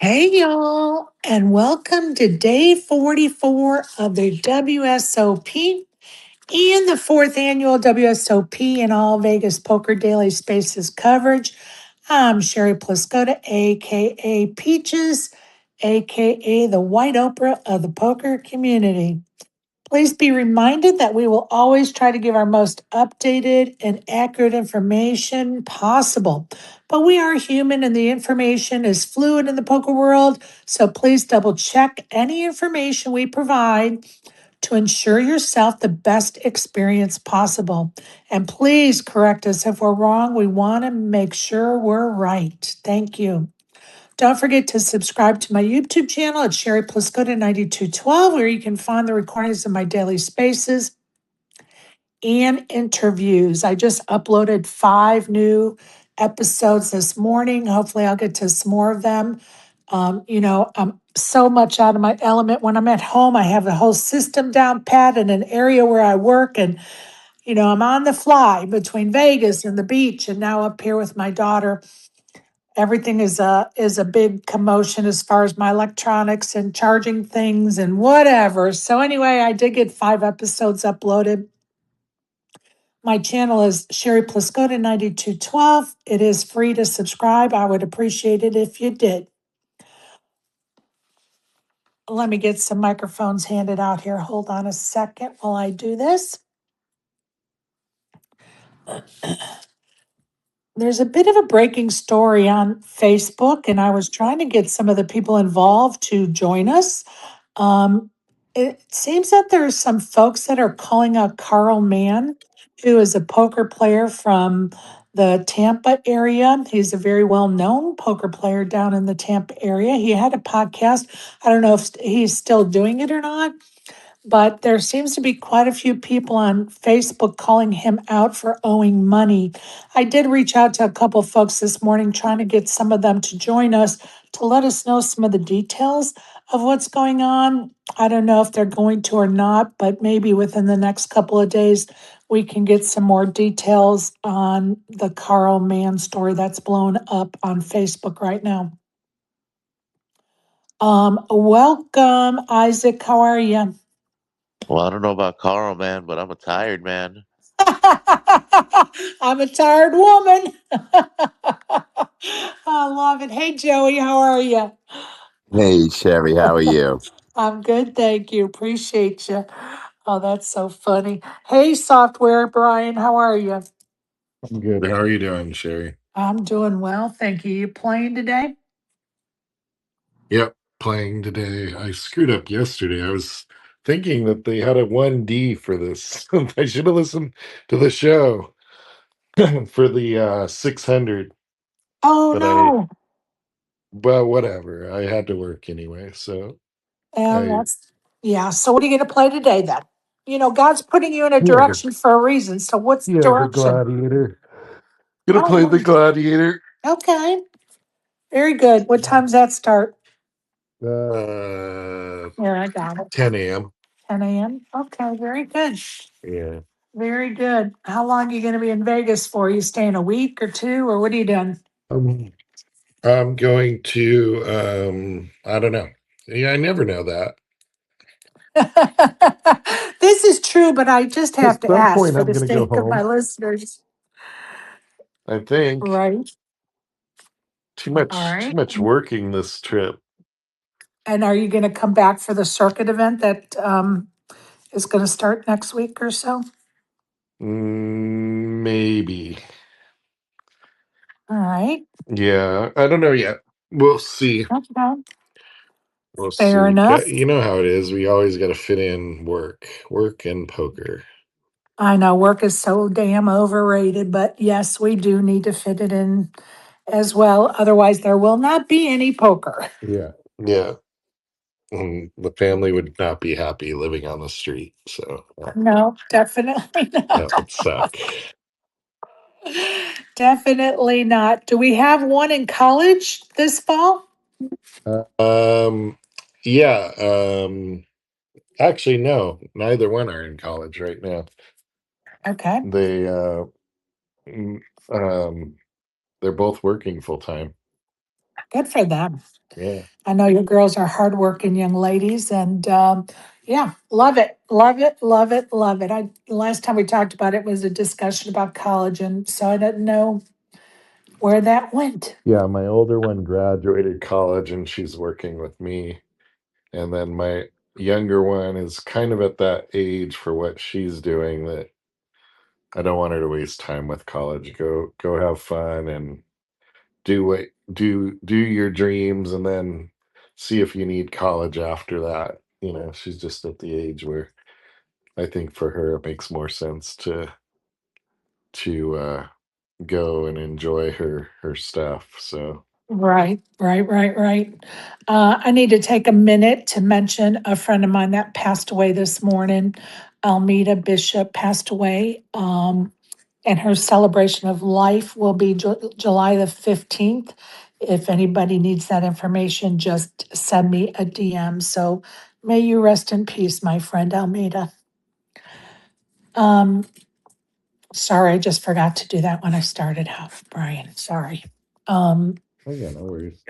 Hey, y'all, and welcome to day 44 of the WSOP and the fourth annual WSOP and All Vegas Poker Daily Spaces coverage. I'm Sherry Pliscota, aka Peaches, aka the White Oprah of the poker community. Please be reminded that we will always try to give our most updated and accurate information possible. But we are human and the information is fluid in the poker world, so please double check any information we provide to ensure yourself the best experience possible. And please correct us if we're wrong. We want to make sure we're right. Thank you. Don't forget to subscribe to my YouTube channel at Sherry Pliscota 9212, where you can find the recordings of my daily spaces and interviews. I just uploaded 5 new episodes this morning. Hopefully, I'll get to some more of them. I'm so much out of my element when I'm at home. I have the whole system down pat in an area where I work, and I'm on the fly between Vegas and the beach, and now up here with my daughter. Everything is a big commotion as far as my electronics and charging things and whatever. So anyway, I did get 5 episodes uploaded. My channel is Sherry Pliscota 9212. It is free to subscribe. I would appreciate it if you did. Let me get some microphones handed out here. Hold on a second while I do this. There's a bit of a breaking story on Facebook, and I was trying to get some of the people involved to join us. Um, it seems that there's some folks that are calling out Carl Mann, who is a poker player from the Tampa area. He's a very well known poker player down in the Tampa area. He had a podcast. I don't know if he's still doing it or not, but there seems to be quite a few people on Facebook calling him out for owing money. I did reach out to a couple of folks this morning, trying to get some of them to join us to let us know some of the details of what's going on. I don't know if they're going to or not, but maybe within the next couple of days, we can get some more details on the Carl Mann story that's blown up on Facebook right now. Welcome, Isaac. How are you? Well, I don't know about Carl, man, but I'm a tired man. I'm a tired woman. I love it. Hey, Joey, how are you? Hey, Sherry, how are you? I'm good, thank you. Appreciate you. Oh, that's so funny. Hey, software, Brian, how are you? I'm good. How are you doing, Sherry? I'm doing well, thank you. You playing today? Yep, playing today. I screwed up yesterday. I was thinking that they had a 1D for this. I should have listened to the show for the 600, Oh, but no. well, whatever. I had to work anyway. So And I, yeah. So, what are you going to play today then? God's putting you in a yeah, direction for a reason. So, what's the the direction? Gladiator. Gonna play the Oh, Gladiator. okay. Very good. What time's that start? Uh, Here, I got it. 10 a.m. 10 a.m. Okay, very good. Yeah. Very good. How long are you going to be in Vegas for? You staying a week or two, or what are you doing? I'm going to, I don't know. Yeah, I never know that. This is true, but I just At have to some ask point, for I'm the going to go sake of my home. listeners. I think Right. All too right. much working this trip. And are you going to come back for the circuit event that is going to start next week or so? Maybe. All right. Yeah, I don't know yet. We'll see. Okay. We'll Fair see. enough. You know how it is. We always got to fit in work and poker. I know work is so damn overrated, but yes, we do need to fit it in as well. Otherwise, there will not be any poker. Yeah. Yeah. The family would not be happy living on the street. So No, definitely that would not. suck. Definitely not. Do we have one in college this fall? Uh, Um, yeah. Actually, no, neither one are in college right now. Okay. They, mm, um, they're both working full time. Good for them. Yeah. I know your girls are hardworking young ladies, and yeah, love it, love it, love it, love it. Last time we talked about it was a discussion about college, and so I didn't know where that went. Yeah, my older one graduated college and she's working with me. And then my younger one is kind of at that age for what she's doing that I don't want her to waste time with college. Go have fun and do what do your dreams and then see if you need college after that. She's just at the age where I think for her it makes more sense to go and enjoy her stuff. So Right, right, right, right. I need to take a minute to mention a friend of mine that passed away this morning. Almeda Bishop passed away. And her celebration of life will be July the 15th. If anybody needs that information, just send me a DM. So may you rest in peace, my friend Almeida. Um, sorry, I just forgot to do that when I started out, Brian. Sorry. oh yeah, no worries.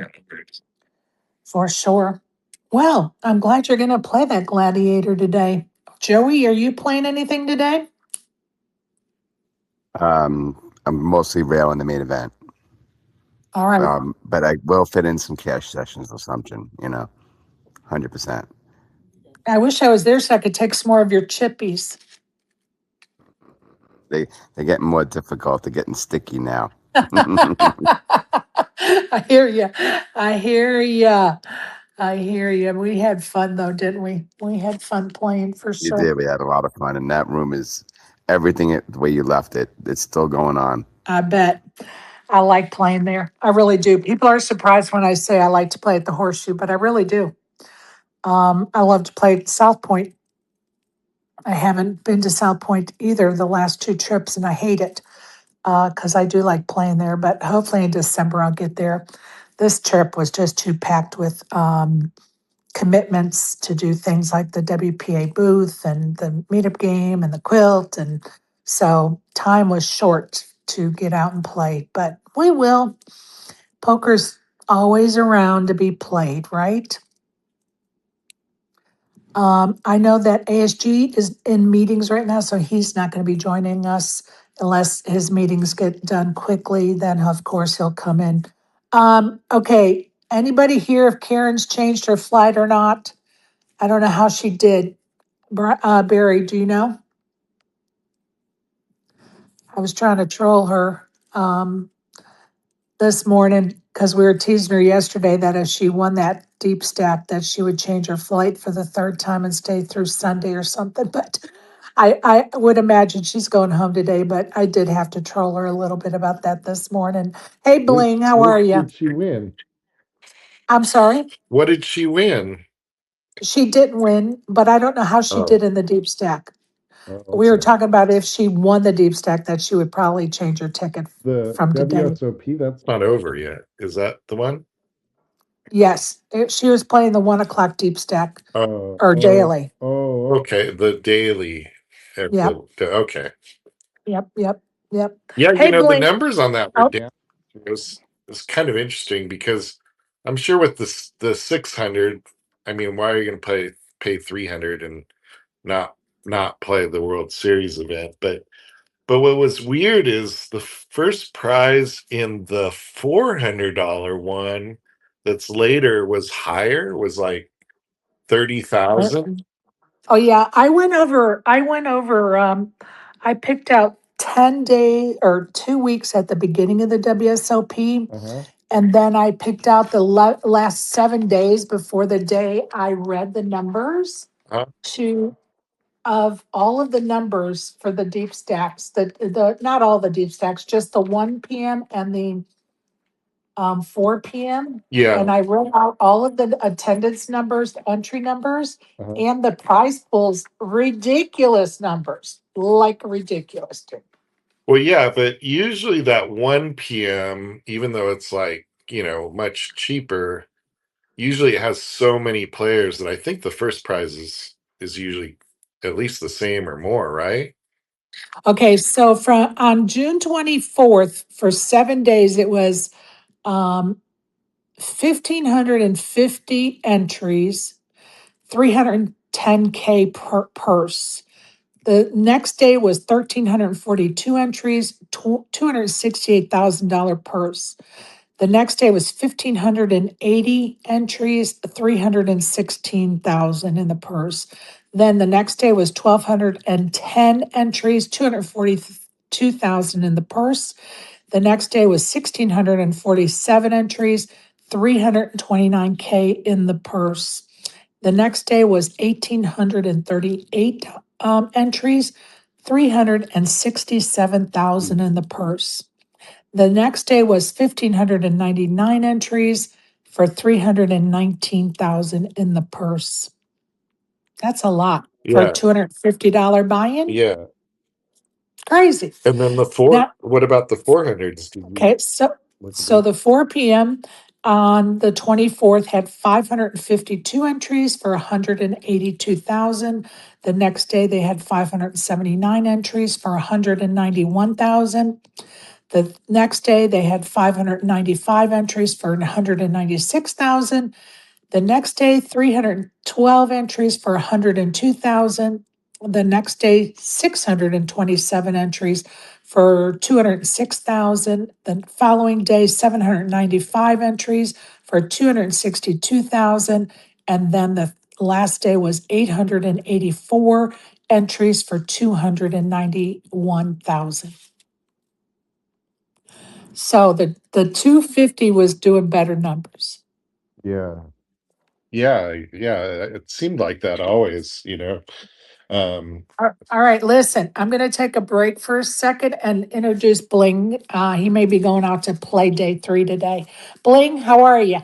For sure. Well, I'm glad you're going to play that gladiator today. Joey, are you playing anything today? I'm mostly rail in the main event, All right. but I will fit in some cash sessions or something. 100%. I wish I was there so I could take some more of your chippies. They're getting more difficult. They're getting sticky now. I hear you. I hear you. I hear you. We had fun though, didn't we? We had fun playing for You sure. did. We had a lot of fun, and that room is everything the way you left it. It's still going on. I bet. I like playing there. I really do. People are surprised when I say I like to play at the Horseshoe, but I really do. I love to play at South Point. I haven't been to South Point either the last two trips, and I hate it because I do like playing there. But hopefully in December I'll get there. This trip was just too packed with commitments to do things like the WPA booth and the meetup game and the quilt. And so time was short to get out and play, but we will. Poker's always around to be played, right? I know that ASG is in meetings right now, so he's not going to be joining us unless his meetings get done quickly. Then, of course, he'll come in. Okay, anybody here if Karen's changed her flight or not? I don't know how she did. Barry, do you know? I was trying to troll her this morning because we were teasing her yesterday that if she won that deep stack, that she would change her flight for the third time and stay through Sunday or something. But I would imagine she's going home today. But I did have to troll her a little bit about that this morning. Hey, Bling, how are Which you? did she win? I'm sorry. What did she win? She didn't win, but I don't know how she Oh, did in the deep stack. We were okay. talking about if she won the deep stack, that she would probably change her ticket The from today. WSOP, that's not over yet. Is that the one? Yes, she was playing the 1 o'clock deep stack or Oh, daily. okay. The daily. Yep, Okay. yep, yep, yep. Yeah, Hey, the Blink. numbers on that were Oh, down. It was kind of interesting because I'm sure with the 600, I mean, why are you going to pay 300 and not not play the World Series event? But what was weird is the first prize in the $400 one that's later was higher, was like 30,000. oh yeah, I picked out 10 day or 2 weeks at the beginning of the WSOP. Uh-huh. And then I picked out the last 7 days before the day I read the numbers Huh? to of all of the numbers for the deep stacks, the not all the deep stacks, just the 1 p.m. and the 4 p.m. Yeah. And I wrote out all of the attendance numbers, the entry numbers, Uh-huh. and the prize pools, ridiculous numbers, like ridiculous. Well, yeah, but usually that 1 p.m., even though it's like, much cheaper, usually it has so many players that I think the first prize is usually at least the same or more, right? Okay, so from on June 24th for 7 days, it was um 1,550 entries, 310K per purse. The next day was 1,342 entries, $268,000 purse. The next day was 1,580 entries, 316,000 in the purse. Then the next day was 1,210 entries, 242,000 in the purse. The next day was 1,647 entries, 329K in the purse. The next day was 1,838 entries, 367,000 in the purse. The next day was 1,599 entries for 319,000 in the purse. That's a lot for a Yeah. $250 buy-in. Yeah. Crazy. And then Now, what about the 400s? Did you okay, so look at so that? the 4 p.m. on the 24th had 552 entries for 182,000. The next day they had 579 entries for 191,000. The next day they had 595 entries for 196,000. The next day, 312 entries for 102,000. The next day, 627 entries for 206,000. The following day, 795 entries for 262,000. And then the last day was 884 entries for 291,000. So the 250 was doing better numbers. Yeah. Yeah, yeah, it seemed like that always, you know. Um, All right, listen, I'm going to take a break for a second and introduce Bling. He may be going out to play day 3 today. Bling, how are you?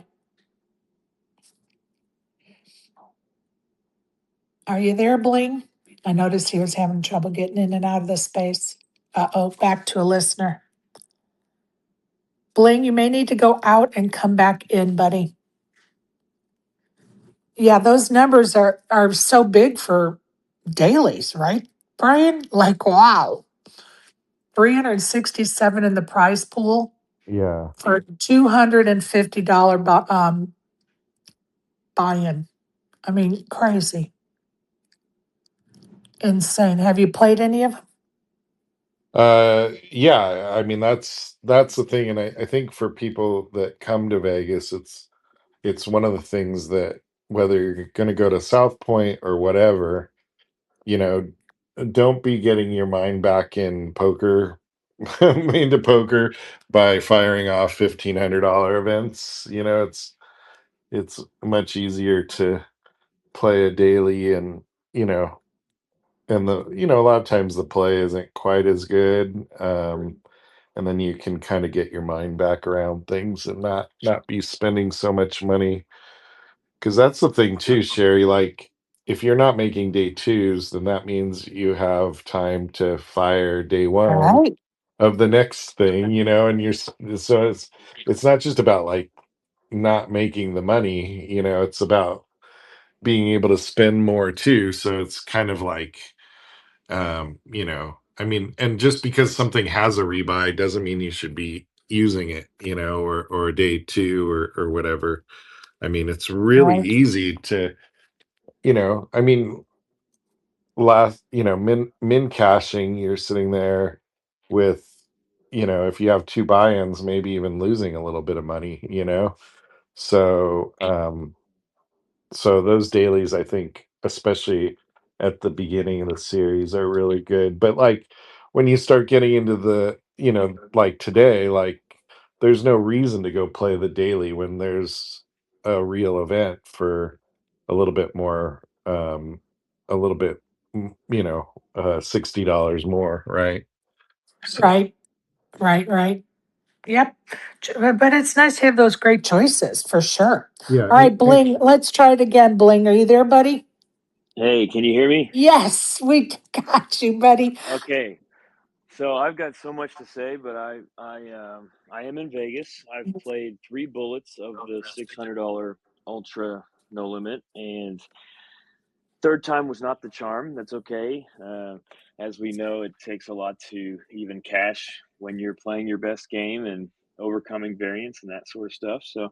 Are you there, Bling? I noticed he was having trouble getting in and out of the space. Uh-oh, back to a listener. Bling, you may need to go out and come back in, buddy. Yeah, those numbers are so big for dailies, right, Brian? Like, wow. 367 in the prize pool yeah. for a $250 buy-in. I mean, crazy, insane. Have you played any of them? Yeah, I mean that's the thing, and I think for people that come to Vegas, it's one of the things that whether you're gonna go to South Point or whatever, you know, don't be getting your mind back in poker into poker by firing off $1,500 events. You know, it's much easier to play a daily and you know and the a lot of times the play isn't quite as good, and then you can kind of get your mind back around things and not be spending so much money because that's the thing too, Sherry. Like if you're not making day twos, then that means you have time to fire day one Right, of the next thing, and so it's not just about like not making the money, it's about being able to spend more too. So it's kind of like, I mean, and just because something has a rebuy doesn't mean you should be using it, or a day two or whatever. I mean, it's really right, easy to, I mean, last, min caching, you're sitting there with, if you have two buy-ins, maybe even losing a little bit of money, so so those dailies, I think, especially at the beginning of the series, are really good. But like when you start getting into the, like today, like there's no reason to go play the daily when there's a real event for a little bit more, a little bit, $60 more, right? So right, right. Yep. But it's nice to have those great choices for sure. yeah, All right, Bling, let's try it again. Bling, are you there, buddy? Hey, can you hear me? Yes, we got you, buddy. Okay. So I've got so much to say, but I am in Vegas. I've played three bullets of the $600 ultra no limit, and third time was not the charm. That's okay. As we know, it takes a lot to even cash when you're playing your best game and overcoming variance and that sort of stuff. So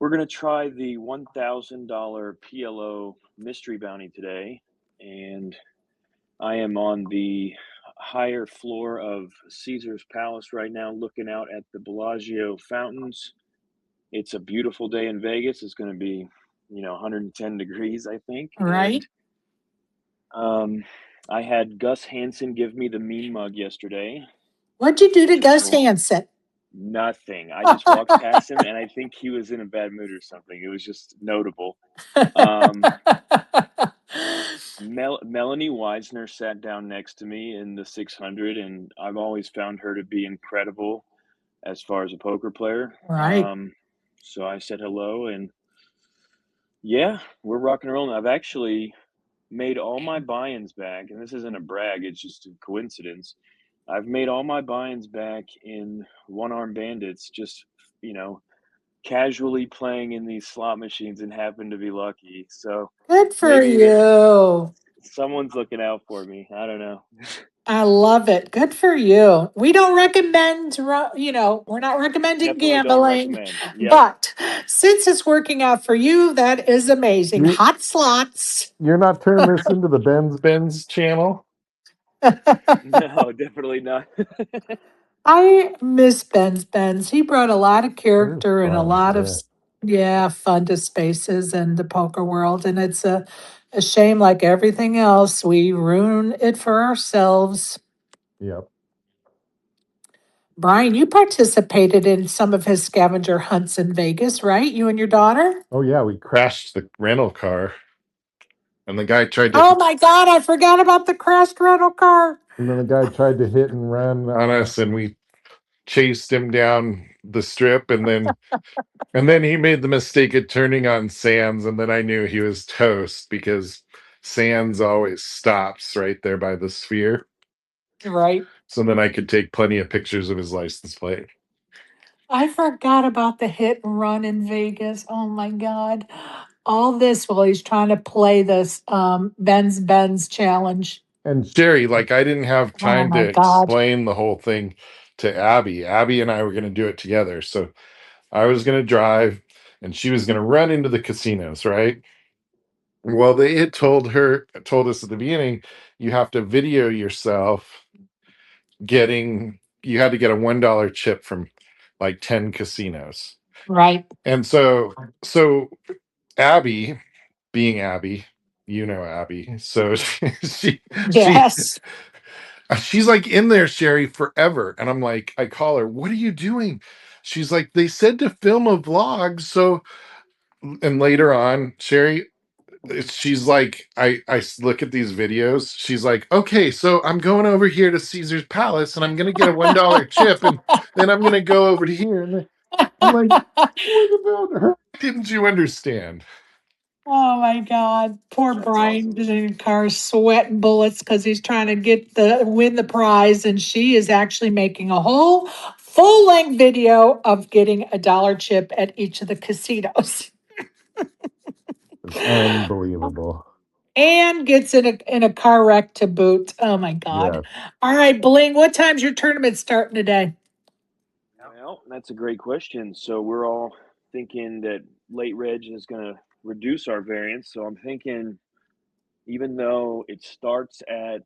We're going to try the $1,000 PLO mystery bounty today. And I am on the higher floor of Caesar's Palace right now, looking out at the Bellagio fountains. It's a beautiful day in Vegas. It's going to be, 110 degrees, I think. Right. And I had Gus Hansen give me the mean mug yesterday. What'd you do to which is Gus cool. Hansen? Nothing. I just walked past him, and I think he was in a bad mood or something. It was just notable. Melanie Weisner sat down next to me in the 600, and I've always found her to be incredible as far as a poker player. Right. So I said hello, and yeah, we're rocking and rolling. I've actually made all my buy-ins back, and this isn't a brag, it's just a coincidence. I've made all my buy-ins back in one-arm bandits, just, casually playing in these slot machines and happened to be lucky. So Good for maybe you. someone's looking out for me. I don't know. I love it. Good for you. We don't recommend, we're not recommending Definitely don't gambling, recommend. Yep. but since it's working out for you, that is amazing. You- Hot slots. You're not turning this into the Benz channel? No, definitely not. I miss Benz. He brought a lot of character and a fun, lot yeah. of fun to spaces and the poker world. And it's a shame, like everything else, we ruin it for ourselves. Yep. Brian, you participated in some of his scavenger hunts in Vegas, right? You and your daughter? Oh yeah, we crashed the rental car, and the guy tried to. Oh my God, I forgot about the crashed rental car. And then the guy tried to hit and run on us, and we chased him down the strip, and then he made the mistake of turning on Sands, and then I knew he was toast because Sands always stops right there by the Sphere. Right. So then I could take plenty of pictures of his license plate. I forgot about the hit and run in Vegas. Oh my God. All this while he's trying to play this Benz challenge. And Sherry, like, I didn't have Oh time to my God. explain the whole thing to Abby. Abby and I were going to do it together. So I was going to drive and she was going to run into the casinos, right? Well, they had told us at the beginning, you have to video yourself you had to get a $1 chip from like 10 casinos. Right. And so Abby, being Abby, Abby. So Yes. she's like in there, Sherry, forever. And I'm like, I call her, what are you doing? She's like, they said to film a vlog. So, and later on, Sherry, she's like, I look at these videos. She's like, okay, so I'm going over here to Caesar's Palace and I'm going to get a $1 chip. And then I'm going to go over to here. And I'm like, what about her? Didn't you understand? Oh my God. Poor That's Brian awesome. is in the car sweating bullets because he's trying to win the prize. And she is actually making a whole full length video of getting a dollar chip at each of the casinos. It's unbelievable. And gets in a car wreck to boot. Oh my God. Yeah. All right, Bling, what time's your tournament starting today? Well, that's a great question. So we're all thinking that late reg is going to reduce our variance. So I'm thinking, even though it starts at,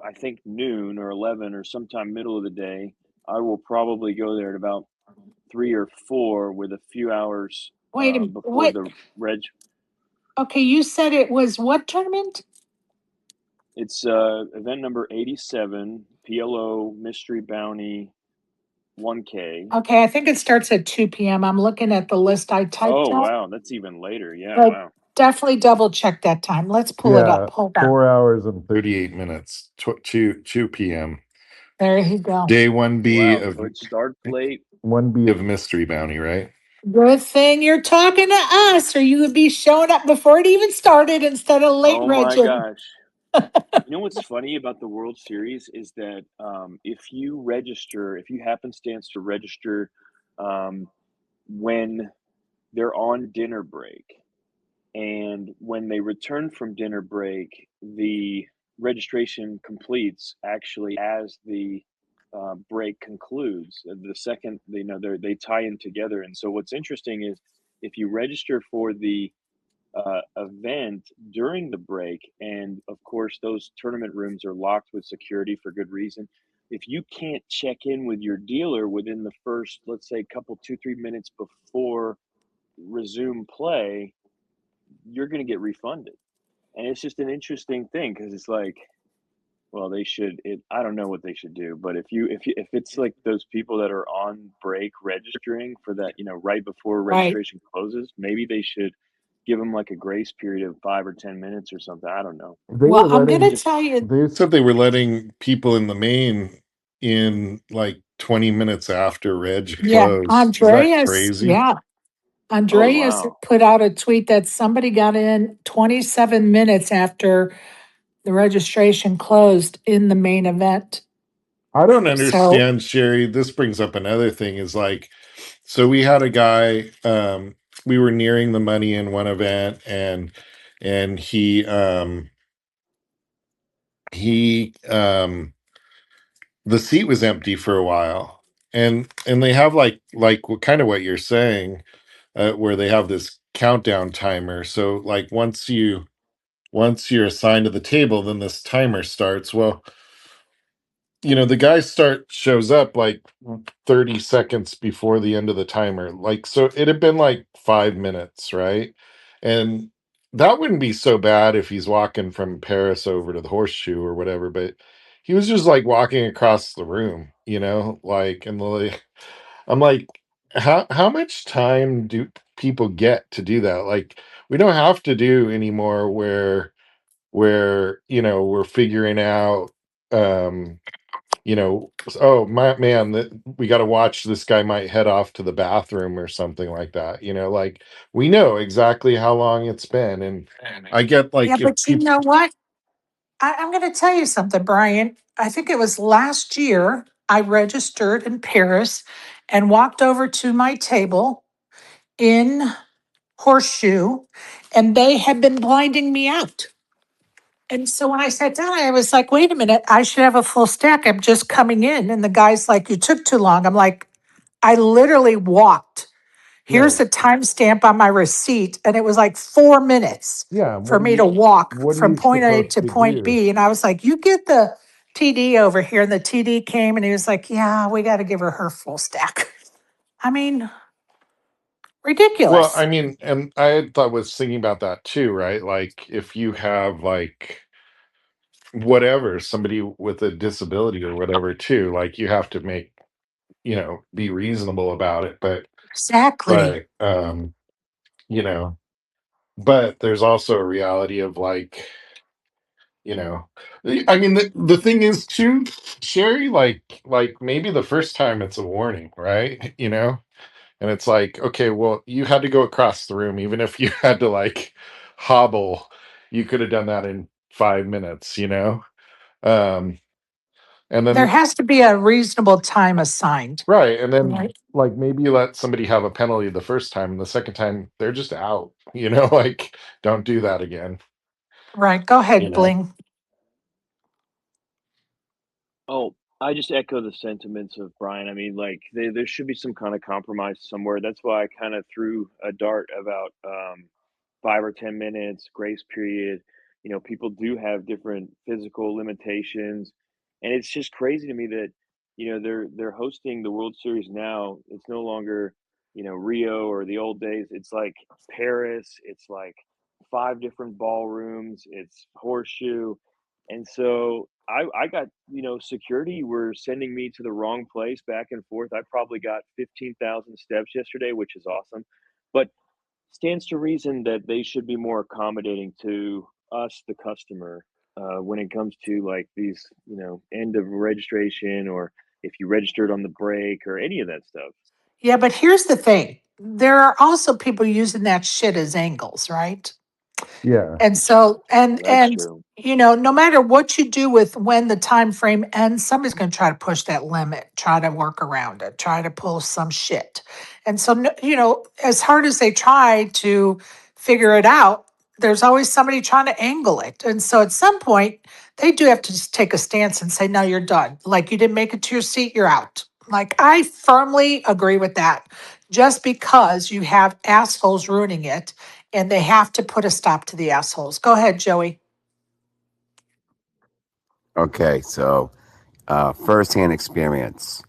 I think, noon or 11 or sometime middle of the day, I will probably go there at about 3 or 4 with a few hours Wait a minute. before What? the reg. Okay, you said it was what tournament? It's event number 87, PLO Mystery Bounty 1K. Okay, I think it starts at 2 p.m. I'm looking at the list I typed Oh, up. wow. That's even later. Yeah, But wow. definitely double check that time. Let's pull it up. Hold on. 4 hours and 38 minutes, 2 p.m. There you go. Day 1B Wow. of So it starts late. 1B of Mystery Bounty, right? Good thing you're talking to us, or you would be showing up before it even started instead of late Oh my regging. gosh. You know what's funny about the World Series is that if you happenstance to register when they're on dinner break, and when they return from dinner break, the registration completes actually as the break concludes. The second they tie in together, and so what's interesting is if you register for the event during the break, and of course those tournament rooms are locked with security for good reason. If you can't check in with your dealer within the first, let's say, couple 2-3 minutes before resume play, you're going to get refunded. And it's just an interesting thing because it's like, well, they should. I don't know what they should do, but if it's like those people that are on break registering for that, right before Right. registration closes, maybe they should give them like a grace period of 5 or 10 minutes or something. I don't know. They Well, were I'm It gonna letting just tell you, they said they were letting people in the main in like 20 minutes after reg yeah, close. Is that Andreas, crazy? yeah, oh Andreas wow. put out a tweet that somebody got in 27 minutes after the registration closed in the main event. I don't So, understand, Sherry. This brings up another thing is like, so we had a guy, we were nearing the money in one event, and he the seat was empty for a while. And they have like what kind of what you're saying, where they have this countdown timer. So like once you're assigned to the table, then this timer starts. Well, the guy shows up like 30 seconds before the end of the timer. Like, so it had been like 5 minutes, right? And that wouldn't be so bad if he's walking from Paris over to the horseshoe or whatever, but he was just like walking across the room, like, and like, I'm like, how much time do people get to do that? Like, we don't have to do anymore where we're figuring out, um oh my man, that we got to watch, this guy might head off to the bathroom or something like that, like we know exactly how long it's been. And I get yeah, like, if but you people, know what? I'm going to tell you something, Brian. I think it was last year I registered in Paris and walked over to my table in Horseshoe, and they had been blinding me out. And so when I sat down, I was like, wait a minute, I should have a full stack. I'm just coming in. And the guy's like, you took too long. I'm like, I literally walked. Here's right, the timestamp on my receipt. And it was like 4 minutes yeah, for me to walk what are from you point A supposed to to point do? B. And I was like, you get the TD over here. And the TD came and he was like, yeah, we got to give her full stack. I mean, Well, I ridiculous. mean, and was thinking about that too, right? Like, if you have like whatever, somebody with a disability or whatever too, like, you have to make, be reasonable about it. but Exactly. but um you know but there's also a reality of like, you know I mean, the thing is too, Sherry, like maybe the first time it's a warning, right? And it's like, okay, well, you had to go across the room, even if you had to like hobble, you could have done that in 5 minutes, um and There then, has to be a reasonable time assigned. right, and then Right. like maybe you let somebody have a penalty the first time, and the second time they're just out, like, don't do that again, Right. Go you ahead, know Bling. Oh, I just echo the sentiments of Brian. I mean, like there should be some kind of compromise somewhere. That's why I kind of threw a dart about 5 or 10 minutes grace period. People do have different physical limitations, and it's just crazy to me that they're hosting the World Series now. It's no longer Rio or the old days. It's like Paris. It's like 5 different ballrooms. It's horseshoe, and so I got, security were sending me to the wrong place back and forth. I probably got 15,000 steps yesterday, which is awesome. But stands to reason that they should be more accommodating to us, the customer, when it comes to like these, end of registration, or if you registered on the break or any of that stuff. Yeah, but here's the thing. There are also people using that shit as angles, right? yeah. And so That's and true. no matter what you do with when the time frame ends, somebody's going to try to push that limit, try to work around it, try to pull some shit. And so as hard as they try to figure it out, there's always somebody trying to angle it. And so at some point, they do have to just take a stance and say, "No, you're done. Like you didn't make it to your seat, you're out." Like, I firmly agree with that. Just because you have assholes ruining it and they have to put a stop to the assholes. Go ahead, Joey. Okay, so firsthand experience.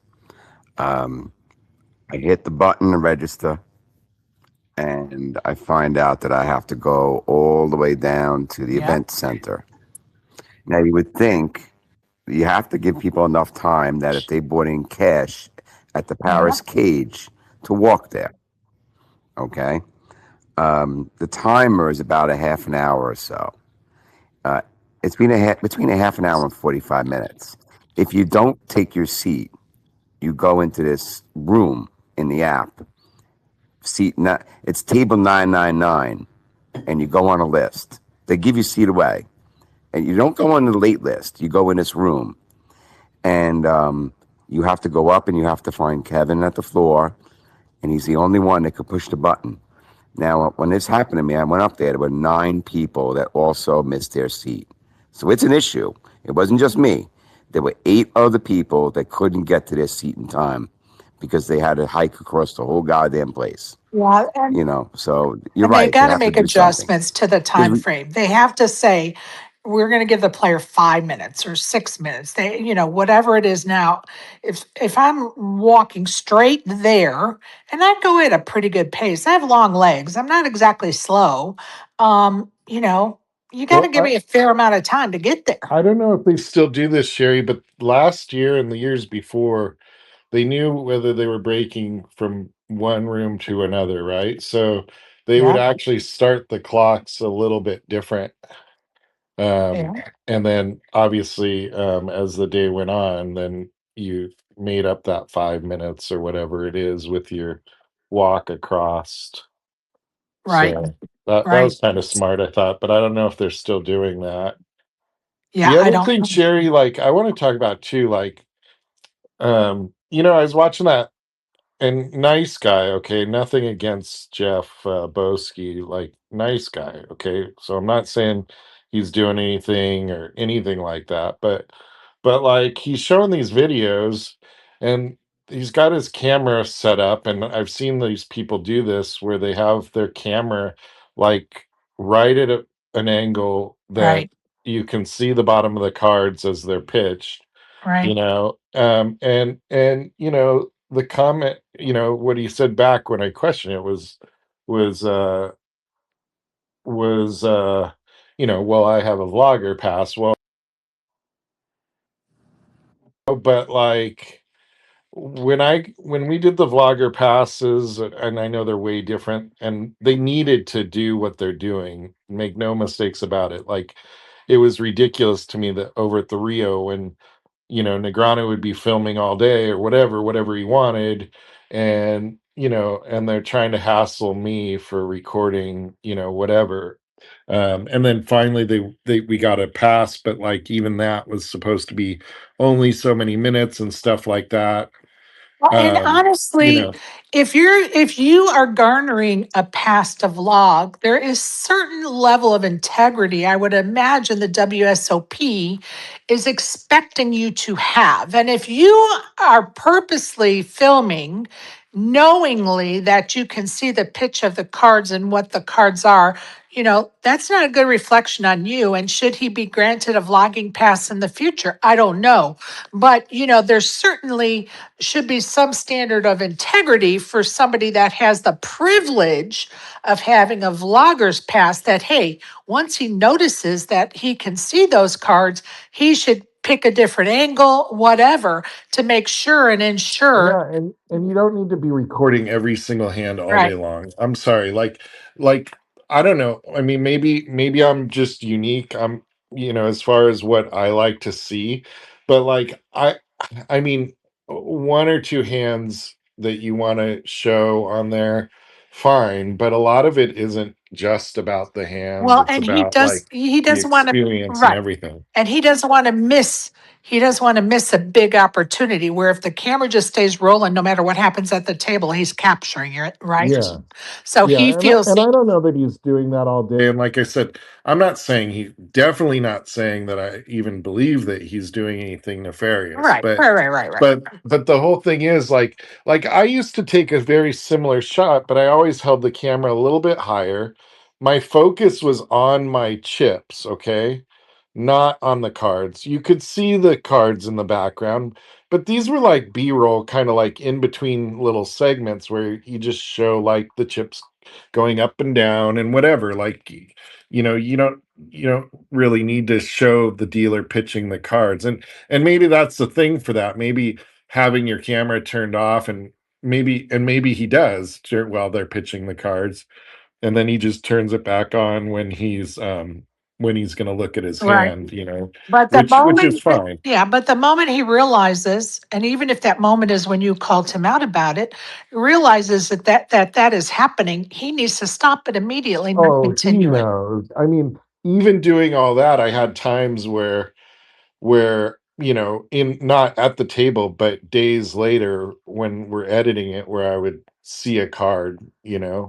Um, I hit the button to register, and I find out that I have to go all the way down to the Yep. event center. Now, you would think you have to give people enough time that if they bought in cash at the Paris Yep. cage to walk there, okay? The timer is about a half an hour or so. Uh, it's been between a half an hour and 45 minutes. If you don't take your seat, you go into this room in the app. It's table 999, and you go on a list. They give you seat away, and you don't go on the late list. You go in this room, and you have to go up, and you have to find Kevin at the floor, and he's the only one that could push the button. Now, when this happened to me, I went up there. There were 9 people that also missed their seat. So it's an issue. It wasn't just me. There were 8 other people that couldn't get to their seat in time because they had to hike across the whole goddamn place. Yeah. So you're And they right. They got to have to make do something. adjustments to the Because time frame. They have to say, we're going to give the player 5 minutes or 6 minutes. They, whatever it is now. If I'm walking straight there, and I go at a pretty good pace, I have long legs. I'm not exactly slow. You got to Well, give me a fair amount of time to get there. I don't know if they still do this, Sherry, but last year and the years before, they knew whether they were breaking from one room to another, right? So they would Yeah. actually start the clocks a little bit different. Yeah. And then obviously, as the day went on, then you made up that 5 minutes or whatever it is with your walk across. Right. So that Right. was kind of smart, I thought, but I don't know if they're still doing that. Yeah. The I other don't thing, know. Sherry, like I want to talk about too, like I was watching that, and nice guy, okay, nothing against Jeff Boski, like nice guy, okay. So I'm not saying he's doing anything or anything like that, but like he's showing these videos, and he's got his camera set up, and I've seen these people do this where they have their camera like right at an angle that Right. you can see the bottom of the cards as they're pitched, Right. and the comment, what he said back when I questioned it was uh was well, I have a vlogger pass. Well, but like when we did the vlogger passes, and I know they're way different, and they needed to do what they're doing, make no mistakes about it. Like it was ridiculous to me that over at the Rio, when Negrano would be filming all day or whatever he wanted, and they're trying to hassle me for recording, whatever. And then finally we got a pass, but like even that was supposed to be only so many minutes and stuff like that. Well, and Um, you honestly, know, if you are garnering a past vlog, there is certain level of integrity I would imagine the WSOP is expecting you to have. And if you are purposely filming, knowingly that you can see the pitch of the cards and what the cards are, that's not a good reflection on you. And should he be granted a vlogging pass in the future? I don't know. But, there's certainly should be some standard of integrity for somebody that has the privilege of having a vlogger's pass that, hey, once he notices that he can see those cards, he should pick a different angle, whatever, to make sure and ensure. yeah, and you don't need to be recording every single hand all day Right. long. I'm sorry, like I don't know. I mean, maybe I'm just unique. I'm as far as what I like to see, but like I mean, one or two hands that you want to show on there, fine, but a lot of it isn't just about the hands. Well, It's and he about does, like he the doesn't want to, experience and right. everything. And he doesn't want to miss he doesn't want to miss a big opportunity where if the camera just stays rolling, no matter what happens at the table, he's capturing it, right? Yeah. So he Yeah, feels, and I don't know that he's doing that all day. And like I said, I'm not saying definitely not saying that I even believe that he's doing anything nefarious. right, right, right, right, right. But the whole thing is like I used to take a very similar shot, but I always held the camera a little bit higher. My focus was on my chips, okay? Not on the cards. You could see the cards in the background, but these were like B-roll, kind of like in between little segments where you just show like the chips going up and down and whatever. Like you don't really need to show the dealer pitching the cards. And maybe that's the thing for that. Maybe having your camera turned off and maybe he does while they're pitching the cards, and then he just turns it back on when he's going to look at his Right. hand, But the which is moment, fine. yeah, but the moment he realizes, and even if that moment is when you called him out about it, realizes that is happening, he needs to stop it immediately, not Oh, he continue it. knows. I mean, even doing all that, I had times where in not at the table, but days later when we're editing it, where I would see a card,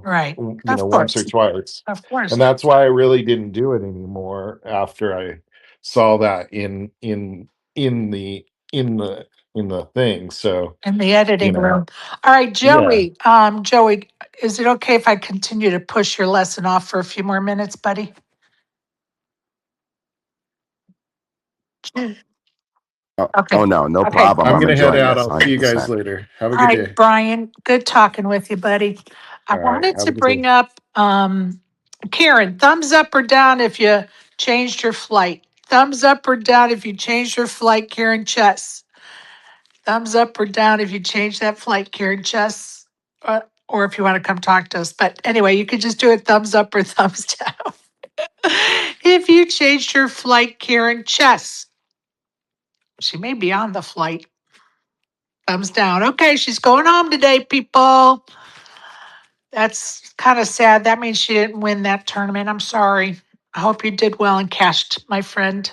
Right. Of once or course. twice. Of And course. that's why I really didn't do it anymore after I saw that in the thing. So, In the you editing know, room. All right, yeah. Joey, is it okay if I continue to push your lesson off for a few more minutes, buddy? Oh, Okay. no Okay. problem. I'm I'm gonna head enjoying out. this I'll see you guys 100%. later. Have a All good right, day. Brian, good talking with you, buddy. I All right. wanted Have to a good day. bring up Karen, thumbs up or down if you changed your flight. Thumbs up or down if you changed your flight, Karen Chess. Thumbs up or down if you changed that flight, Karen Chess. Or if you want to come talk to us. But anyway, you could just do it thumbs up or thumbs down. If you changed your flight, Karen Chess. She may be on the flight. Thumbs down. Okay, she's going home today, people. That's kind of sad. That means she didn't win that tournament. I'm sorry. I hope you did well and cashed, my friend.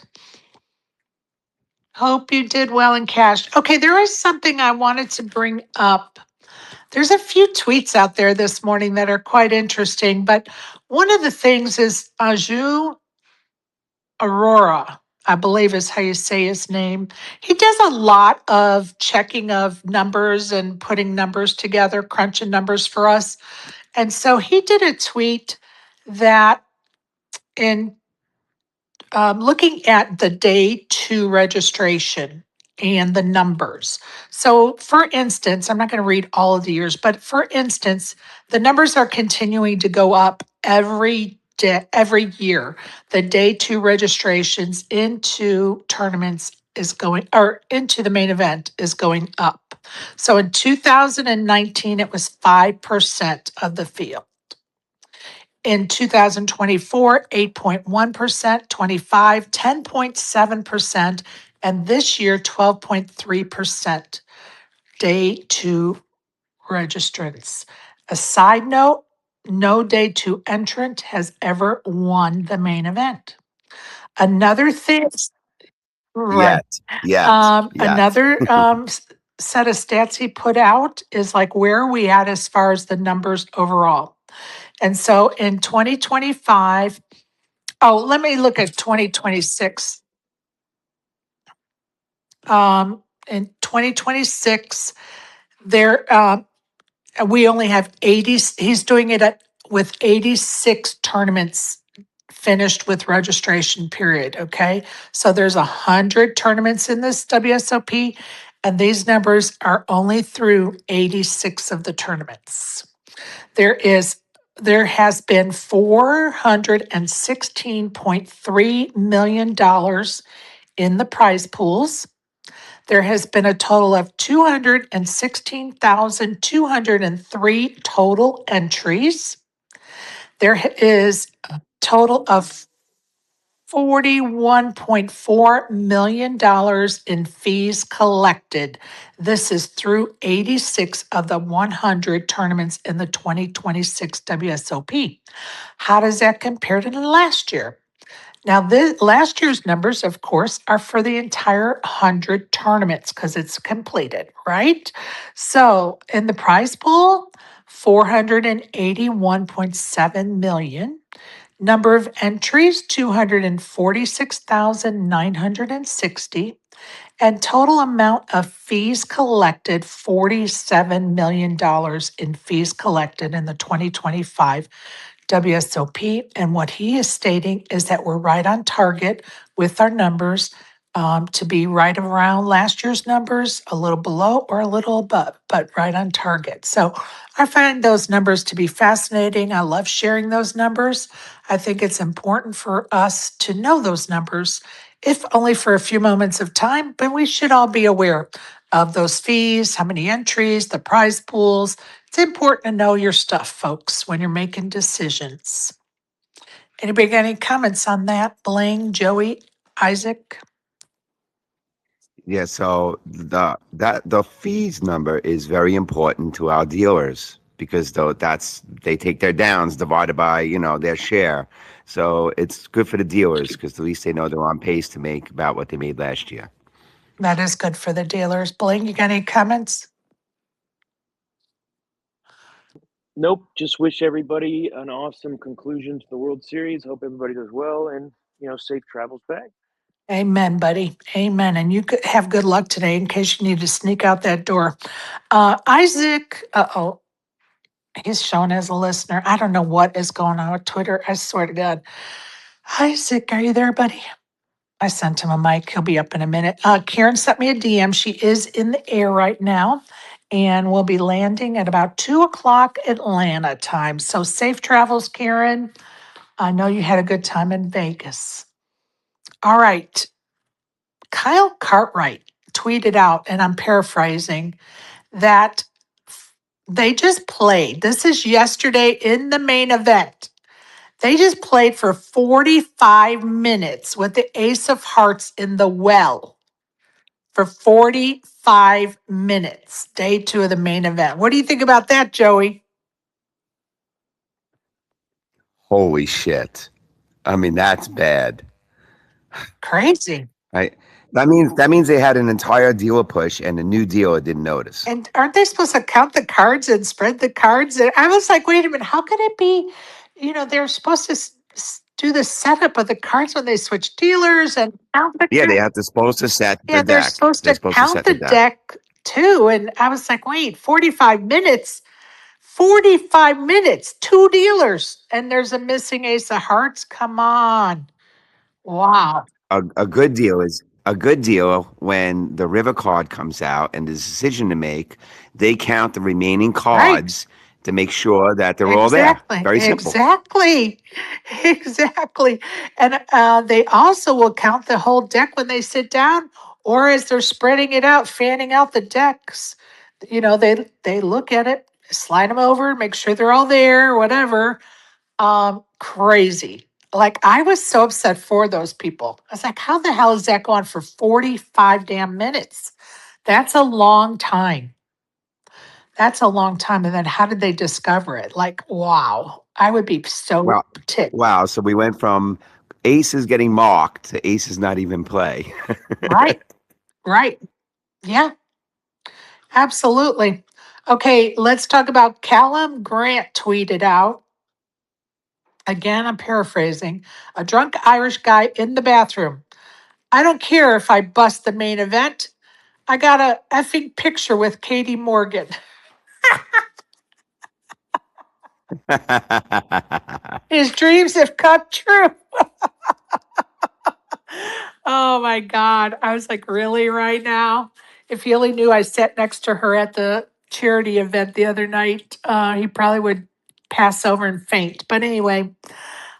Hope you did well and cashed. Okay, there is something I wanted to bring up. There's a few tweets out there this morning that are quite interesting, but one of the things is Aju Aurora, I believe is how you say his name. He does a lot of checking of numbers and putting numbers together, crunching numbers for us. And so he did a tweet that in looking at the day two registration and the numbers. So, for instance, I'm not going to read all of the years, but for instance, the numbers are continuing to go up every day, every year. The day two registrations into tournaments is going, or into the main event is going up. So in 2019, it was 5% of the field. In 2024, 8.1%, 25, 10.7%, and this year, 12.3% day two registrants. A side note, no day two entrant has ever won the main event. Another thing, right? Yet, yet, yet. Another set of stats he put out is like, where are we at as far as the numbers overall? And so in 2025, oh, let me look at 2026. In 2026, there we only have 80. He's doing it with 86 tournaments finished with registration period. Okay, so there's 100 tournaments in this WSOP, and these numbers are only through 86 of the tournaments. There has been $416.3 million in the prize pools. There has been a total of 216,203 total entries. There is a total of $41.4 million in fees collected. This is through 86 of the 100 tournaments in the 2026 WSOP. How does that compare to the last year? Now, last year's numbers, of course, are for the entire 100 tournaments because it's completed, right? So in the prize pool, 481.7 million. Number of entries, 246,960. And total amount of fees collected, $47 million in fees collected in the 2025 WSOP. And what he is stating is that we're right on target with our numbers, to be right around last year's numbers, a little below or a little above, but right on target. So I find those numbers to be fascinating. I love sharing those numbers. I think it's important for us to know those numbers, if only for a few moments of time, but we should all be aware of those fees, how many entries, the prize pools. It's important to know your stuff, folks, when you're making decisions. Anybody got any comments on that? Bling, Joey, Isaac? Yeah, so the fees number is very important to our dealers because they take their downs divided by their share. So it's good for the dealers because at least they know they're on pace to make about what they made last year. That is good for the dealers. Bling, you got any comments? Nope. Just wish everybody an awesome conclusion to the World Series. Hope everybody does well, and safe travels back. Amen, buddy. Amen. And you could have good luck today in case you need to sneak out that door. Isaac, he's shown as a listener. I don't know what is going on with Twitter. I swear to God. Isaac, are you there, buddy? I sent him a mic. He'll be up in a minute. Karen sent me a DM. She is in the air right now and will be landing at about 2 o'clock Atlanta time. So safe travels, Karen. I know you had a good time in Vegas. All right. Kyle Cartwright tweeted out, and I'm paraphrasing, that they just played. This is yesterday in the main event. They just played for 45 minutes with the Ace of Hearts in the well for 45 minutes, day 2 of the main event. What do you think about that, Joey? Holy shit! I mean, that's bad. Crazy. Right? That means they had an entire dealer push and a new dealer didn't notice. And aren't they supposed to count the cards and spread the cards? And I was like, wait a minute, how could it be? They're supposed to do the setup of the cards when they switch dealers and count the Yeah, they cards. have to supposed to set the Yeah, they're deck. supposed They're to supposed to count set the the deck. deck too. And I was like, wait, 45 minutes? 45 minutes, 2 dealers, and there's a missing Ace of Hearts? Come on. Wow. A good deal is a good deal when the river card comes out and there's a decision to make. They count the remaining Right. cards to make sure that they're all there. Exactly. Very simple. Exactly. Exactly. And they also will count the whole deck when they sit down or as they're spreading it out, fanning out the decks. They look at it, slide them over, make sure they're all there, whatever. Crazy. Like I was so upset for those people. I was like, how the hell is that going for 45 damn minutes? That's a long time. That's a long time. And then how did they discover it? Like, wow. I would be so Wow. ticked. Wow. So we went from aces getting marked to aces not even play. Right. Right. Yeah, absolutely. Okay, let's talk about Callum Grant tweeted out. Again, I'm paraphrasing. A drunk Irish guy in the bathroom. I don't care if I bust the main event. I got a effing picture with Katie Morgan. His dreams have come true. Oh my God. I was like, really, right now? If he only knew I sat next to her at the charity event the other night, he probably would pass over and faint. But anyway,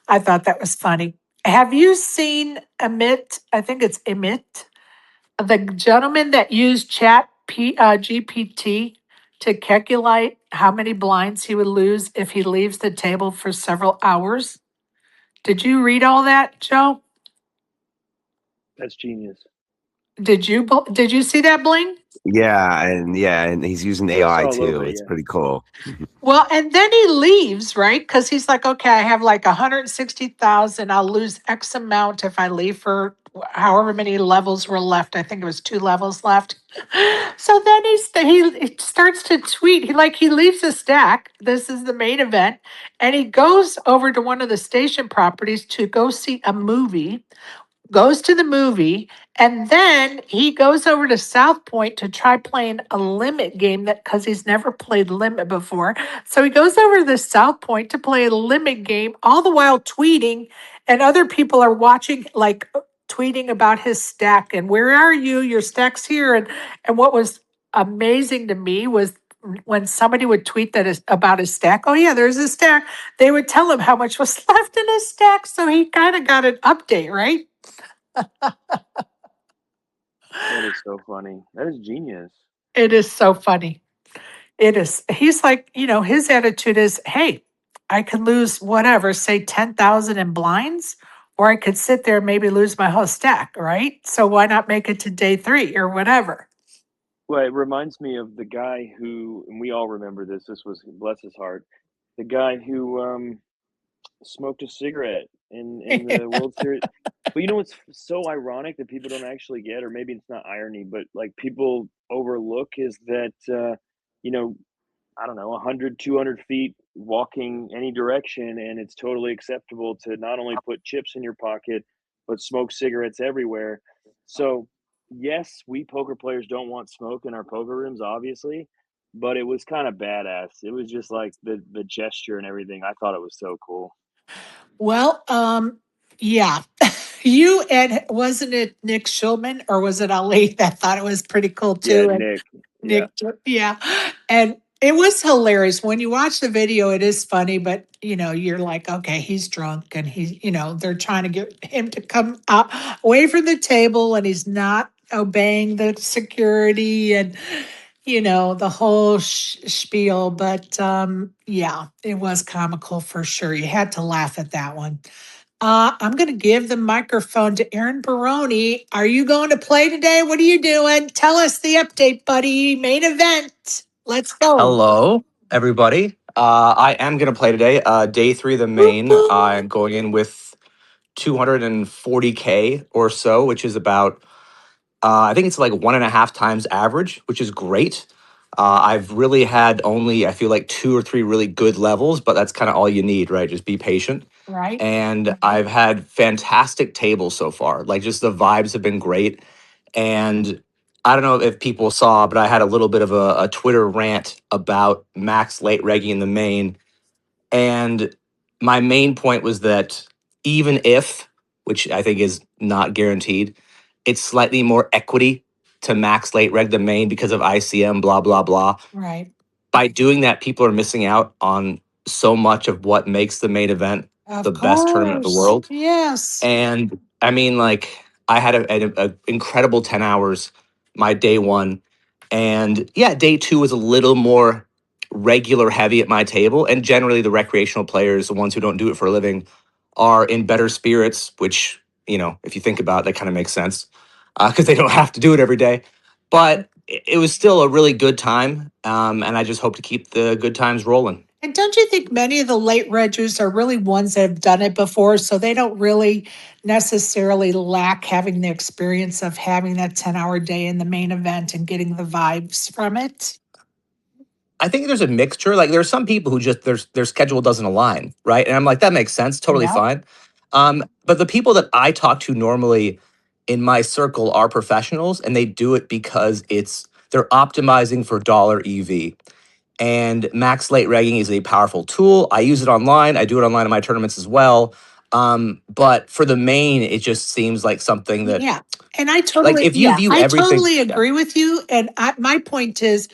I thought that was funny. Have you seen Amit? I think it's Amit, the gentleman that used GPT to calculate how many blinds he would lose if he leaves the table for several hours. Did you read all that, Joe? That's genius. Did you see that, Bling? and he's using Cliff's AI all too. over It's you. pretty cool. Well, and then he leaves, right? Because he's like, okay, I have like 160,000. I'll lose X amount if I leave for however many levels were left. I think it was 2 levels left. So then he starts to tweet. He leaves a stack. This is the main event, and he goes over to one of the station properties to go see a movie, goes to the movie, and then he goes over to South Point to try playing a limit game that because he's never played limit before. So he goes over to the South Point to play a limit game, all the while tweeting, and other people are watching, like tweeting about his stack and where are you? Your stack's here. And what was amazing to me was when somebody would tweet that is about his stack, oh yeah, there's a stack. They would tell him how much was left in his stack. So he kind of got an update, right? That is so funny. That is genius. It is so funny. It is. He's like, his attitude is, hey, I could lose whatever, say 10,000 in blinds, or I could sit there and maybe lose my whole stack, right? So why not make it to day 3 or whatever? Well, it reminds me of the guy who, and we all remember this. This was bless his heart, the guy who smoked a cigarette in the World Series. But you know what's so ironic that people don't actually get, or maybe it's not irony, but like people overlook is that you know, I don't know, 100, 200 feet walking any direction, and it's totally acceptable to not only put chips in your pocket, but smoke cigarettes everywhere. So, yes, we poker players don't want smoke in our poker rooms, obviously, but it was kind of badass. It was just like the gesture and everything. I thought it was so cool. Well, yeah. You and wasn't it Nick Schulman or was it Ali that thought it was pretty cool Yeah, too? And Nick. Yeah. Nick, yeah. And it was hilarious. When you watch the video, it is funny, but you're like, okay, he's drunk and they're trying to get him to come out away from the table and he's not obeying the security and the whole spiel. But yeah, it was comical for sure. You had to laugh at that one. I'm going to give the microphone to Aaron Barone. Are you going to play today? What are you doing? Tell us the update, buddy. Main event. Let's go. Hello, everybody. I am going to play today. Day 3 of the Boop, main. boop. I'm going in with 240K or so, which is about, I think it's like 1.5 times average, which is great. I've really had only, I feel like 2 or 3 really good levels, but that's kind of all you need, right? Just be patient. Right. And I've had fantastic tables so far. Like, just the vibes have been great. And I don't know if people saw, but I had a little bit of a Twitter rant about Max late regging in the main. And my main point was that even if, which I think is not guaranteed, it's slightly more equity to Max late reg the main because of ICM, blah, blah, blah. Right. By doing that, people are missing out on so much of what makes the main event Of the best tournament in the course. world. Yes. And I mean, like, I had a incredible 10 hours my day 1. And yeah, day 2 was a little more regular heavy at my table. And generally, the recreational players, the ones who don't do it for a living, are in better spirits, which, if you think about it, that kind of makes sense because they don't have to do it every day. But it was still a really good time. And I just hope to keep the good times rolling. And don't you think many of the late reggers are really ones that have done it before, so they don't really necessarily lack having the experience of having that 10-hour day in the main event and getting the vibes from it? I think there's a mixture. Like, there's some people who just their schedule doesn't align, right? And I'm like, that makes sense, totally Yeah. fine. But the people that I talk to normally in my circle are professionals, and they do it because they're optimizing for dollar EV. And max late regging is a powerful tool. I use it online. I do it online in my tournaments as well. But for the main, it just seems like something that, Yeah. And like, if you view I everything, totally yeah. agree with you. And my point is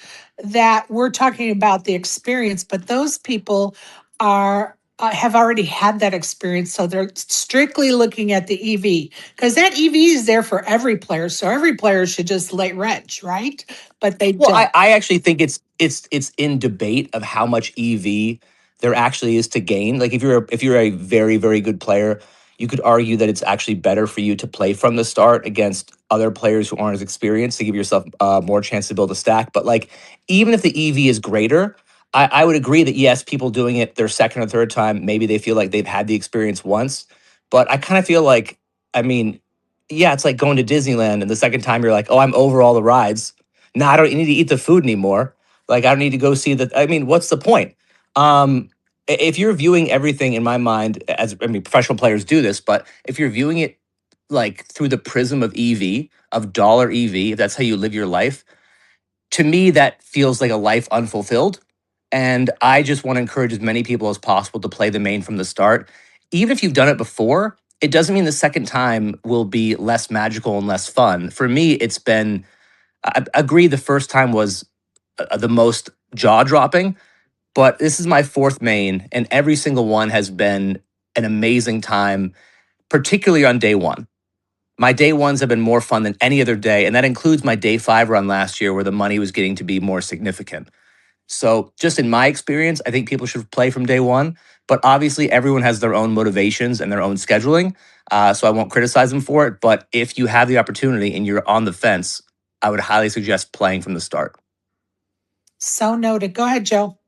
that we're talking about the experience, but those people are have already had that experience. So they're strictly looking at the EV because that EV is there for every player. So every player should just late reg, right? But they Well, don't. I actually think it's in debate of how much EV there actually is to gain. Like, if you're a very, very good player, You could argue that it's actually better for you to play from the start against other players who aren't as experienced to give yourself more chance to build a stack. But like, even if the EV is greater, I would agree that yes, people doing it their second or third time, maybe they feel like they've had the experience once. But I kind of feel like, I mean, yeah, it's like going to Disneyland and the second time you're like, oh, I'm over all the rides. Now I don't need to eat the food anymore. Like I don't need to go see the. I mean, what's the point? If you're viewing everything in my mind as I mean, professional players do this, but if you're viewing it like through the prism of EV, of dollar EV, if that's how you live your life, to me that feels like a life unfulfilled. And I just want to encourage as many people as possible to play the main from the start. Even if you've done it before, it doesn't mean the second time will be less magical and less fun. For me, it's been I agree the first time was the most jaw dropping, but this is my fourth main, and every single one has been an amazing time, particularly on day one. My day ones have been more fun than any other day, and that includes my day five run last year where the money was getting to be more significant. So, just in my experience, I think people should play from day one, but obviously everyone has their own motivations and their own scheduling. So, I won't criticize them for it. But if you have the opportunity and you're on the fence, I would highly suggest playing from the start. So noted. Go ahead, Joe.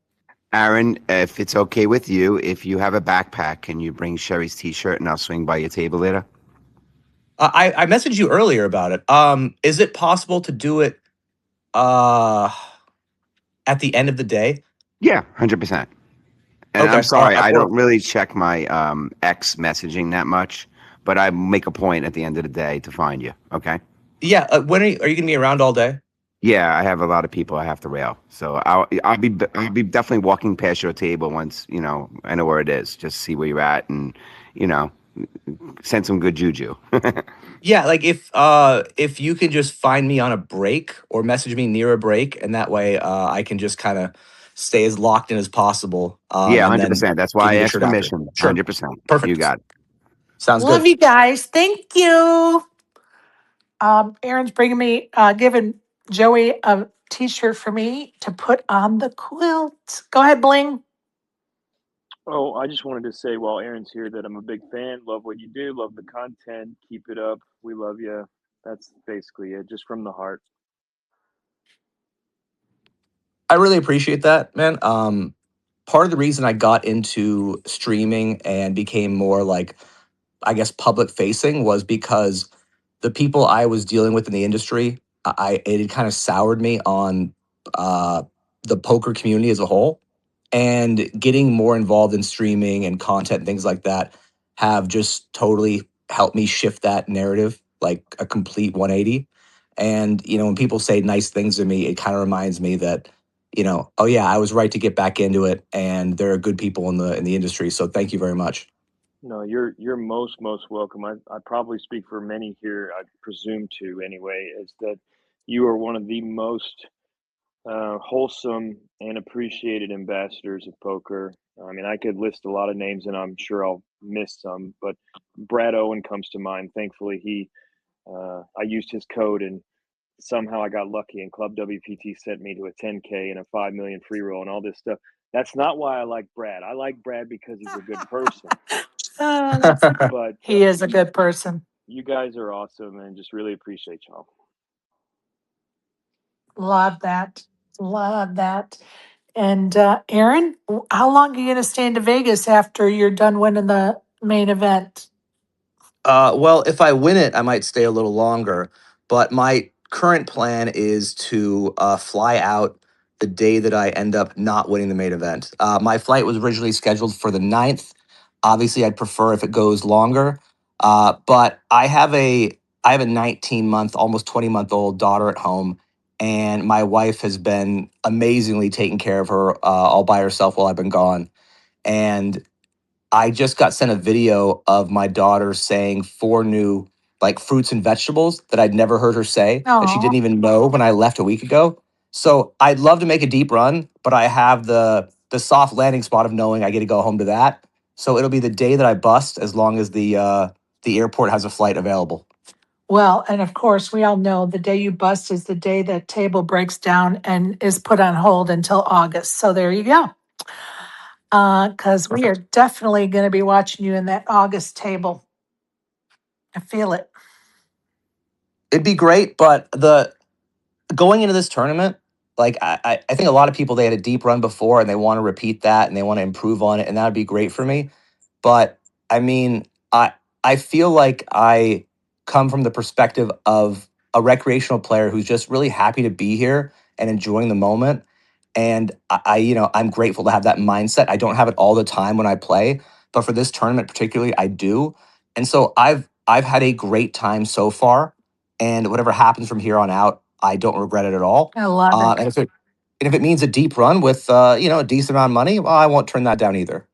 Aaron, if it's okay with you, if you have a backpack, can you bring Sherry's T-shirt and I'll swing by your table later? I messaged you earlier about it. Is it possible to do it uh, at the end of the day? Yeah, 100%. And I'm Okay. sorry, I Well, don't really check my X messaging that much, but I make a point at the end of the day to find you. Okay. yeah. When are you going to be around all day? Yeah, I have a lot of people I have to rail, so I'll be definitely walking past your table once I know where it is. Just see where you're at, and you know send some good juju. Yeah, like if you could just find me on a break or message me near a break, and that way I can just kind of stay as locked in as possible, Yeah, and then 100%. That's why give I you the asked shirt after. permission. Sure, 100%. You perfect. got it. Sounds Love good. you guys. Thank you. Aaron's bringing me, giving Joey a t-shirt for me to put on the quilt. Go ahead, Bling. Oh, I just wanted to say while Aaron's here that I'm a big fan. Love what you do. Love the content. Keep it up. We love you. That's basically it, just from the heart. I really appreciate that, man. Part of the reason I got into streaming and became more like, I guess, public facing was because the people I was dealing with in the industry, it had kind of soured me on uh, the poker community as a whole, and getting more involved in streaming and content and things like that have just totally helped me shift that narrative like a complete 180. And when people say nice things to me, it kind of reminds me that oh yeah, I was right to get back into it, and there are good people in the industry. So thank you very much. No, you're most welcome. I probably speak for many here. I presume to anyway. Is that you are one of the most wholesome and appreciated ambassadors of poker. I mean, I could list a lot of names, and I'm sure I'll miss some. But Brad Owen comes to mind. Thankfully, I used his code, and somehow I got lucky. And Club WPT sent me to a 10K and a 5 million free roll and all this stuff. That's not why I like Brad. I like Brad because he's a good person. That's But he is a good person. you guys are awesome, and just really appreciate y'all. Love that. Love that. And Aaron, how long are you going to stay in Vegas after you're done winning the main event? Well, if I win it, I might stay a little longer. But my current plan is to fly out the day that I end up not winning the main event. My flight was originally scheduled for the 9th. Obviously, I'd prefer if it goes longer. But I have a 19-month, almost 20-month-old daughter at home, and my wife has been amazingly taking care of her all by herself while I've been gone. And I just got sent a video of my daughter saying four new like fruits and vegetables that I'd never heard her say, that she Oh, didn't even know when I left a week ago. So I'd love to make a deep run, but I have the soft landing spot of knowing I get to go home to that. So it'll be the day that I bust, as long as the airport has a flight available. well, and of course, we all know the day you bust is the day that table breaks down and is put on hold until August. So there you go. Because we are definitely going to be watching you in that August table. I feel it. It'd be great, but the going into this tournament, like I think a lot of people they had a deep run before and they want to repeat that and they want to improve on it, and that would be great for me. But I mean, I feel like I come from the perspective of a recreational player who's just really happy to be here and enjoying the moment. And I'm grateful to have that mindset. I don't have it all the time when I play, but for this tournament particularly, I do. And so I've had a great time so far, and whatever happens from here on out, I don't regret it at all. I love it. And if it means a deep run with a decent amount of money, well, I won't turn that down either.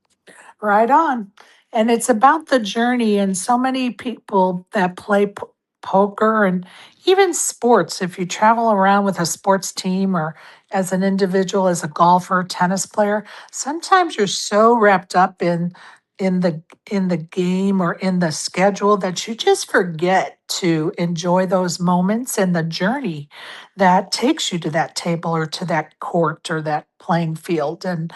Right on. And it's about the journey. And so many people that play poker and even sports, if you travel around with a sports team or as an individual, as a golfer, tennis player, sometimes you're so wrapped up in the game or in the schedule that you just forget to enjoy those moments and the journey that takes you to that table or to that court or that playing field. And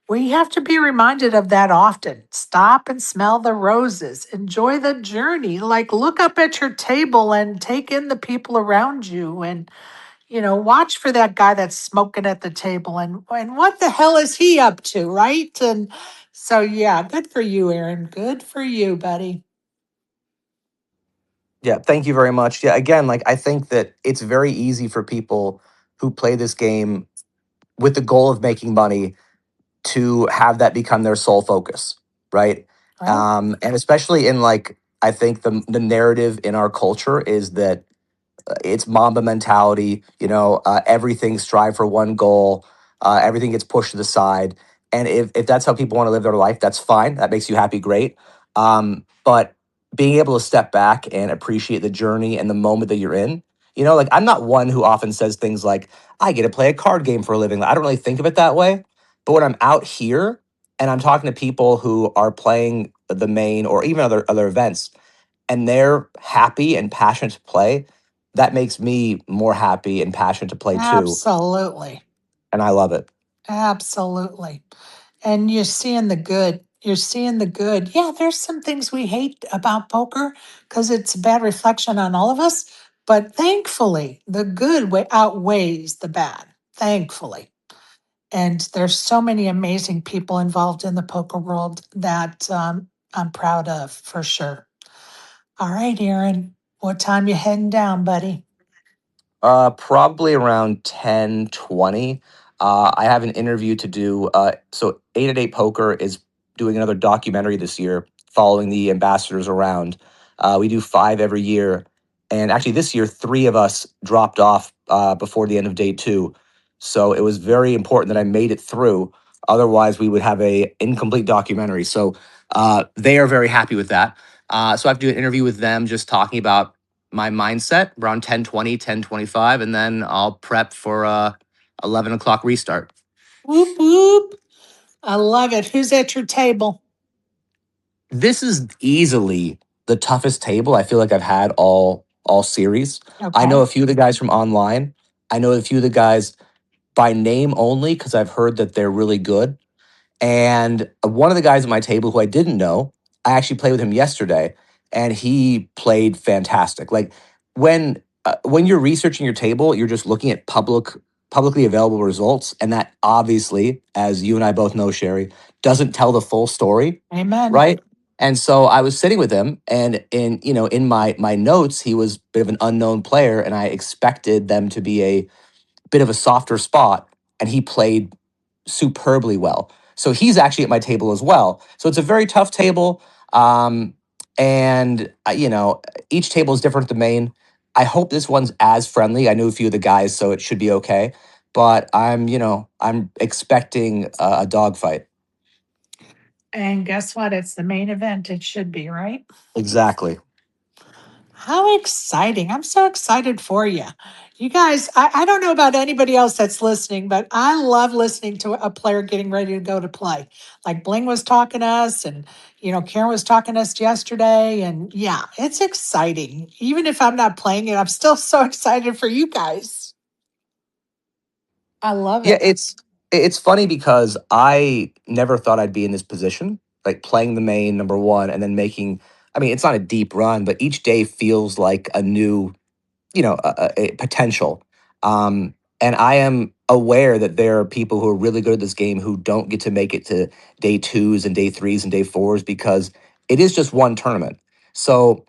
we have to be reminded of that often. Stop and smell the roses. Enjoy the journey. Like look up at your table and take in the people around you and watch for that guy that's smoking at the table and what the hell is he up to, right? And so yeah, good for you, Aaron. Good for you, buddy. Yeah, thank you very much. Yeah, again, like I think that it's very easy for people who play this game with the goal of making money to have that become their sole focus, right? Right? And especially in like I think the narrative in our culture is that it's Mamba mentality. Everything strive for one goal. Everything gets pushed to the side. And if that's how people want to live their life, that's fine. That makes you happy, great. But being able to step back and appreciate the journey and the moment that you're in. Like I'm not one who often says things like, I get to play a card game for a living. I don't really think of it that way. But when I'm out here and I'm talking to people who are playing the main or even other events, and they're happy and passionate to play, that makes me more happy and passionate to play too. Absolutely. And I love it. Absolutely. And you're seeing the good. You're seeing the good. Yeah, there's some things we hate about poker because it's a bad reflection on all of us. But thankfully, the good outweighs the bad. Thankfully. And there's so many amazing people involved in the poker world that I'm proud of for sure. All right, Aaron, what time you heading down, buddy? Probably around 10:20. I have an interview to do. So 8 Poker is doing another documentary this year following the ambassadors around. We do 5 every year. And actually, this year, 3 of us dropped off before the end of day 2. So it was very important that I made it through. Otherwise, we would have a incomplete documentary. So they are very happy with that. So I have to do an interview with them just talking about my mindset around 10:20, 10:25, and then I'll prep for 11 o'clock restart. Whoop, whoop. I love it. Who's at your table? This is easily the toughest table I feel like I've had all series. I Okay. know a few of the guys from online. I know a few of the guys by name only because I've heard that they're really good. And one of the guys at my table who I didn't know, I actually played with him yesterday, and he played fantastic. Like when you're researching your table, you're just looking at publicly available results, and that obviously, as you and I both know, Sherry, doesn't tell the full story, Amen. right? And so I was sitting with him, and in my notes, he was a bit of an unknown player, and I expected them to be a bit of a softer spot, and he played superbly well. So he's actually at my table as well. So it's a very tough table. And each table is different at the main. I hope this one's as friendly. I know a few of the guys, so it should be okay. But I'm expecting a dogfight. And guess what? It's the main event. It should be, right? Exactly. How exciting. I'm so excited for you. You guys, I don't know about anybody else that's listening, but I love listening to a player getting ready to go to play. Like Bling was talking to us, and, Karen was talking to us yesterday. And yeah, it's exciting. Even if I'm not playing it, I'm still so excited for you guys. I love Yeah, it. it's funny because I never thought I'd be in this position, like playing the main number one and then making I mean, it's not a deep run, but each day feels like a new, a potential. And I am aware that there are people who are really good at this game who don't get to make it to day twos and day threes and day fours because it is just one tournament. So,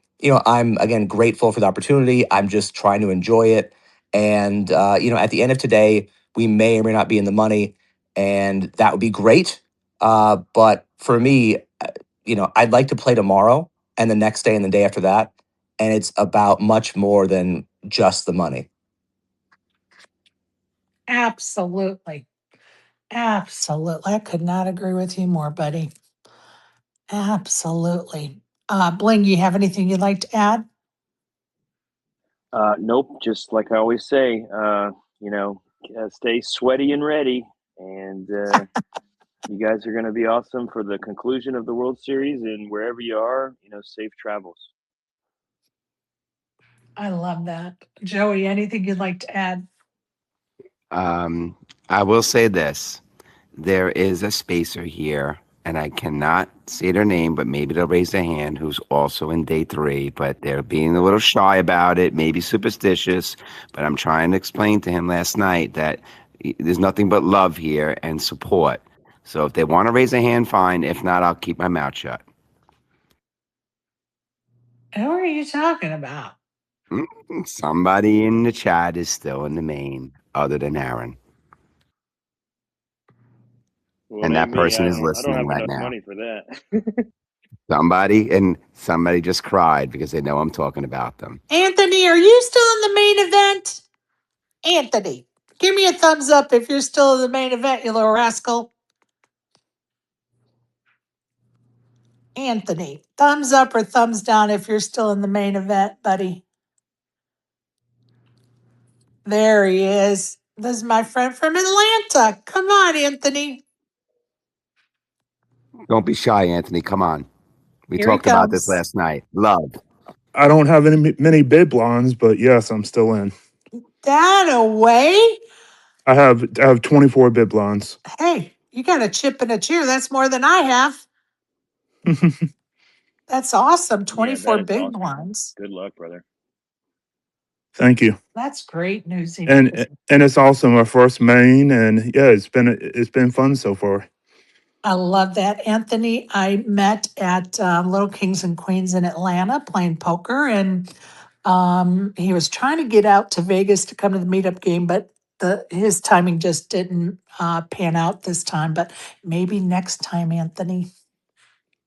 I'm again grateful for the opportunity. I'm just trying to enjoy it. And, at the end of today, we may or may not be in the money, and that would be great. But for me, I'd like to play tomorrow and the next day and the day after that. And it's about much more than just the money. Absolutely. Absolutely. I could not agree with you more, buddy. Absolutely. Bling, you have anything you'd like to add? Nope. Just like I always say, stay sweaty and ready, and you guys are going to be awesome for the conclusion of the World Series. And wherever you are, safe travels. I love that. Joey, anything you'd like to add? I will say this. There is a spacer here, and I cannot say their name, but maybe they'll raise their hand, who's also in day 3, but they're being a little shy about it, maybe superstitious. But I'm trying to explain to him last night that there's nothing but love here and support. So if they want to raise a hand, fine. If not, I'll keep my mouth shut. Who are you talking about? Somebody in the chat is still in the main, other than Aaron. Well, And it ain't that me. person I is don't. I don't listening have right enough now. money for that. Somebody just cried because they know I'm talking about them. Anthony, are you still in the main event? Anthony, give me a thumbs up if you're still in the main event, you little rascal. Anthony, thumbs up or thumbs down if you're still in the main event, buddy. There he is. This is my friend from Atlanta. Come on, Anthony. Don't be shy, Anthony. Come on. We Here he talked about this comes. last night. Love. I don't have many bid blinds, but yes, I'm still in. That away. I have 24 bid blinds. Hey, you got a chip and a cheer. That's more than I have. That's awesome. Yeah, that 24 is big awesome. ones. Good luck, brother. Thank you. That's great news. And it's also my first main, and yeah, it's been fun so far. I love that. Anthony, I met at Little Kings and Queens in Atlanta playing poker, and he was trying to get out to Vegas to come to the meetup game, but his timing just didn't pan out this time. But maybe next time, Anthony.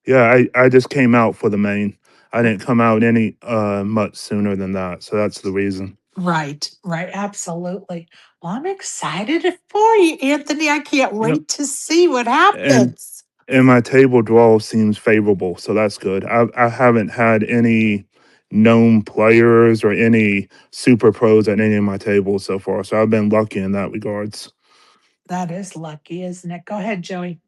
Yeah, I just came out for the main. I didn't come out any much sooner than that, so that's the reason. Right, absolutely. Well, I'm excited for you, Anthony. I can't Yep. wait to see what And happens. and my table draw seems favorable, so that's good. I haven't had any known players or any super pros at any of my tables so far, so I've been lucky in that regards. That is lucky, isn't it? Go ahead, Joey.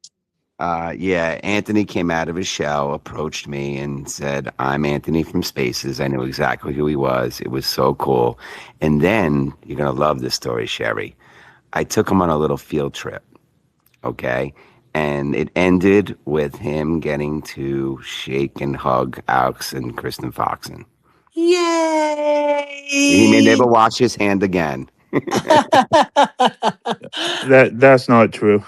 Yeah, Anthony came out of his shell, approached me, and said, "I'm Anthony from Spaces." I knew exactly who he was. It was so cool. And then you're gonna love this story, Sherry. I took him on a little field trip. Okay. And it ended with him getting to shake and hug Alex and Kristen Foxen. He may Yay! never wash his hand again. That's not true.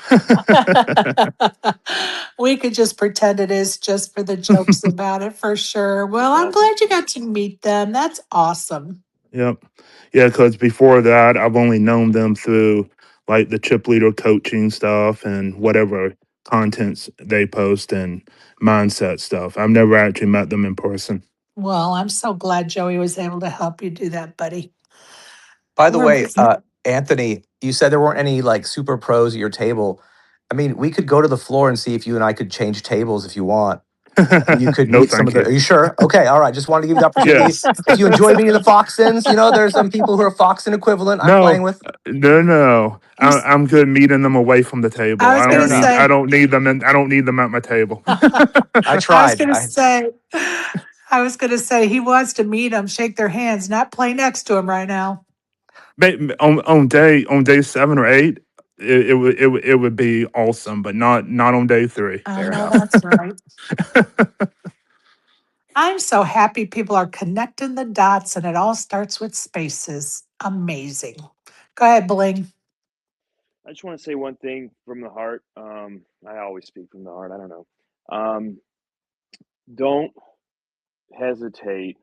We could just pretend it is just for the jokes about it for sure. Well, That's I'm awesome. glad you got to meet them. That's awesome. Yep. Yeah, because before that, I've only known them through like the chip leader coaching stuff and whatever contents they post and mindset stuff. I've never actually met them in person. Well, I'm so glad Joey was able to help you do that, buddy. By the We're way, Anthony, you said there weren't any like super pros at your table. I mean, we could go to the floor and see if you and I could change tables if you want. And you could No, meet some of thank the. you. Are you sure? Okay, all right. Just wanted to give you the opportunity. Yes. If you enjoy meeting the Foxens, there's some people who are Foxen equivalent I'm playing No, with. no. You I'm good meeting them away from the table. I was Fair gonna enough. I say. don't need them. I don't need them at my table. I I was tried. gonna say. I was gonna say he wants to meet them, shake their hands, not play next to him right now. On day 7 or 8, it would be awesome, but not on day 3. I Fair know enough. that's right. I'm so happy people are connecting the dots and it all starts with spaces. Amazing. Go ahead, Bling. I just want to say one thing from the heart. I always speak from the heart. I don't know. Um, don't hesitate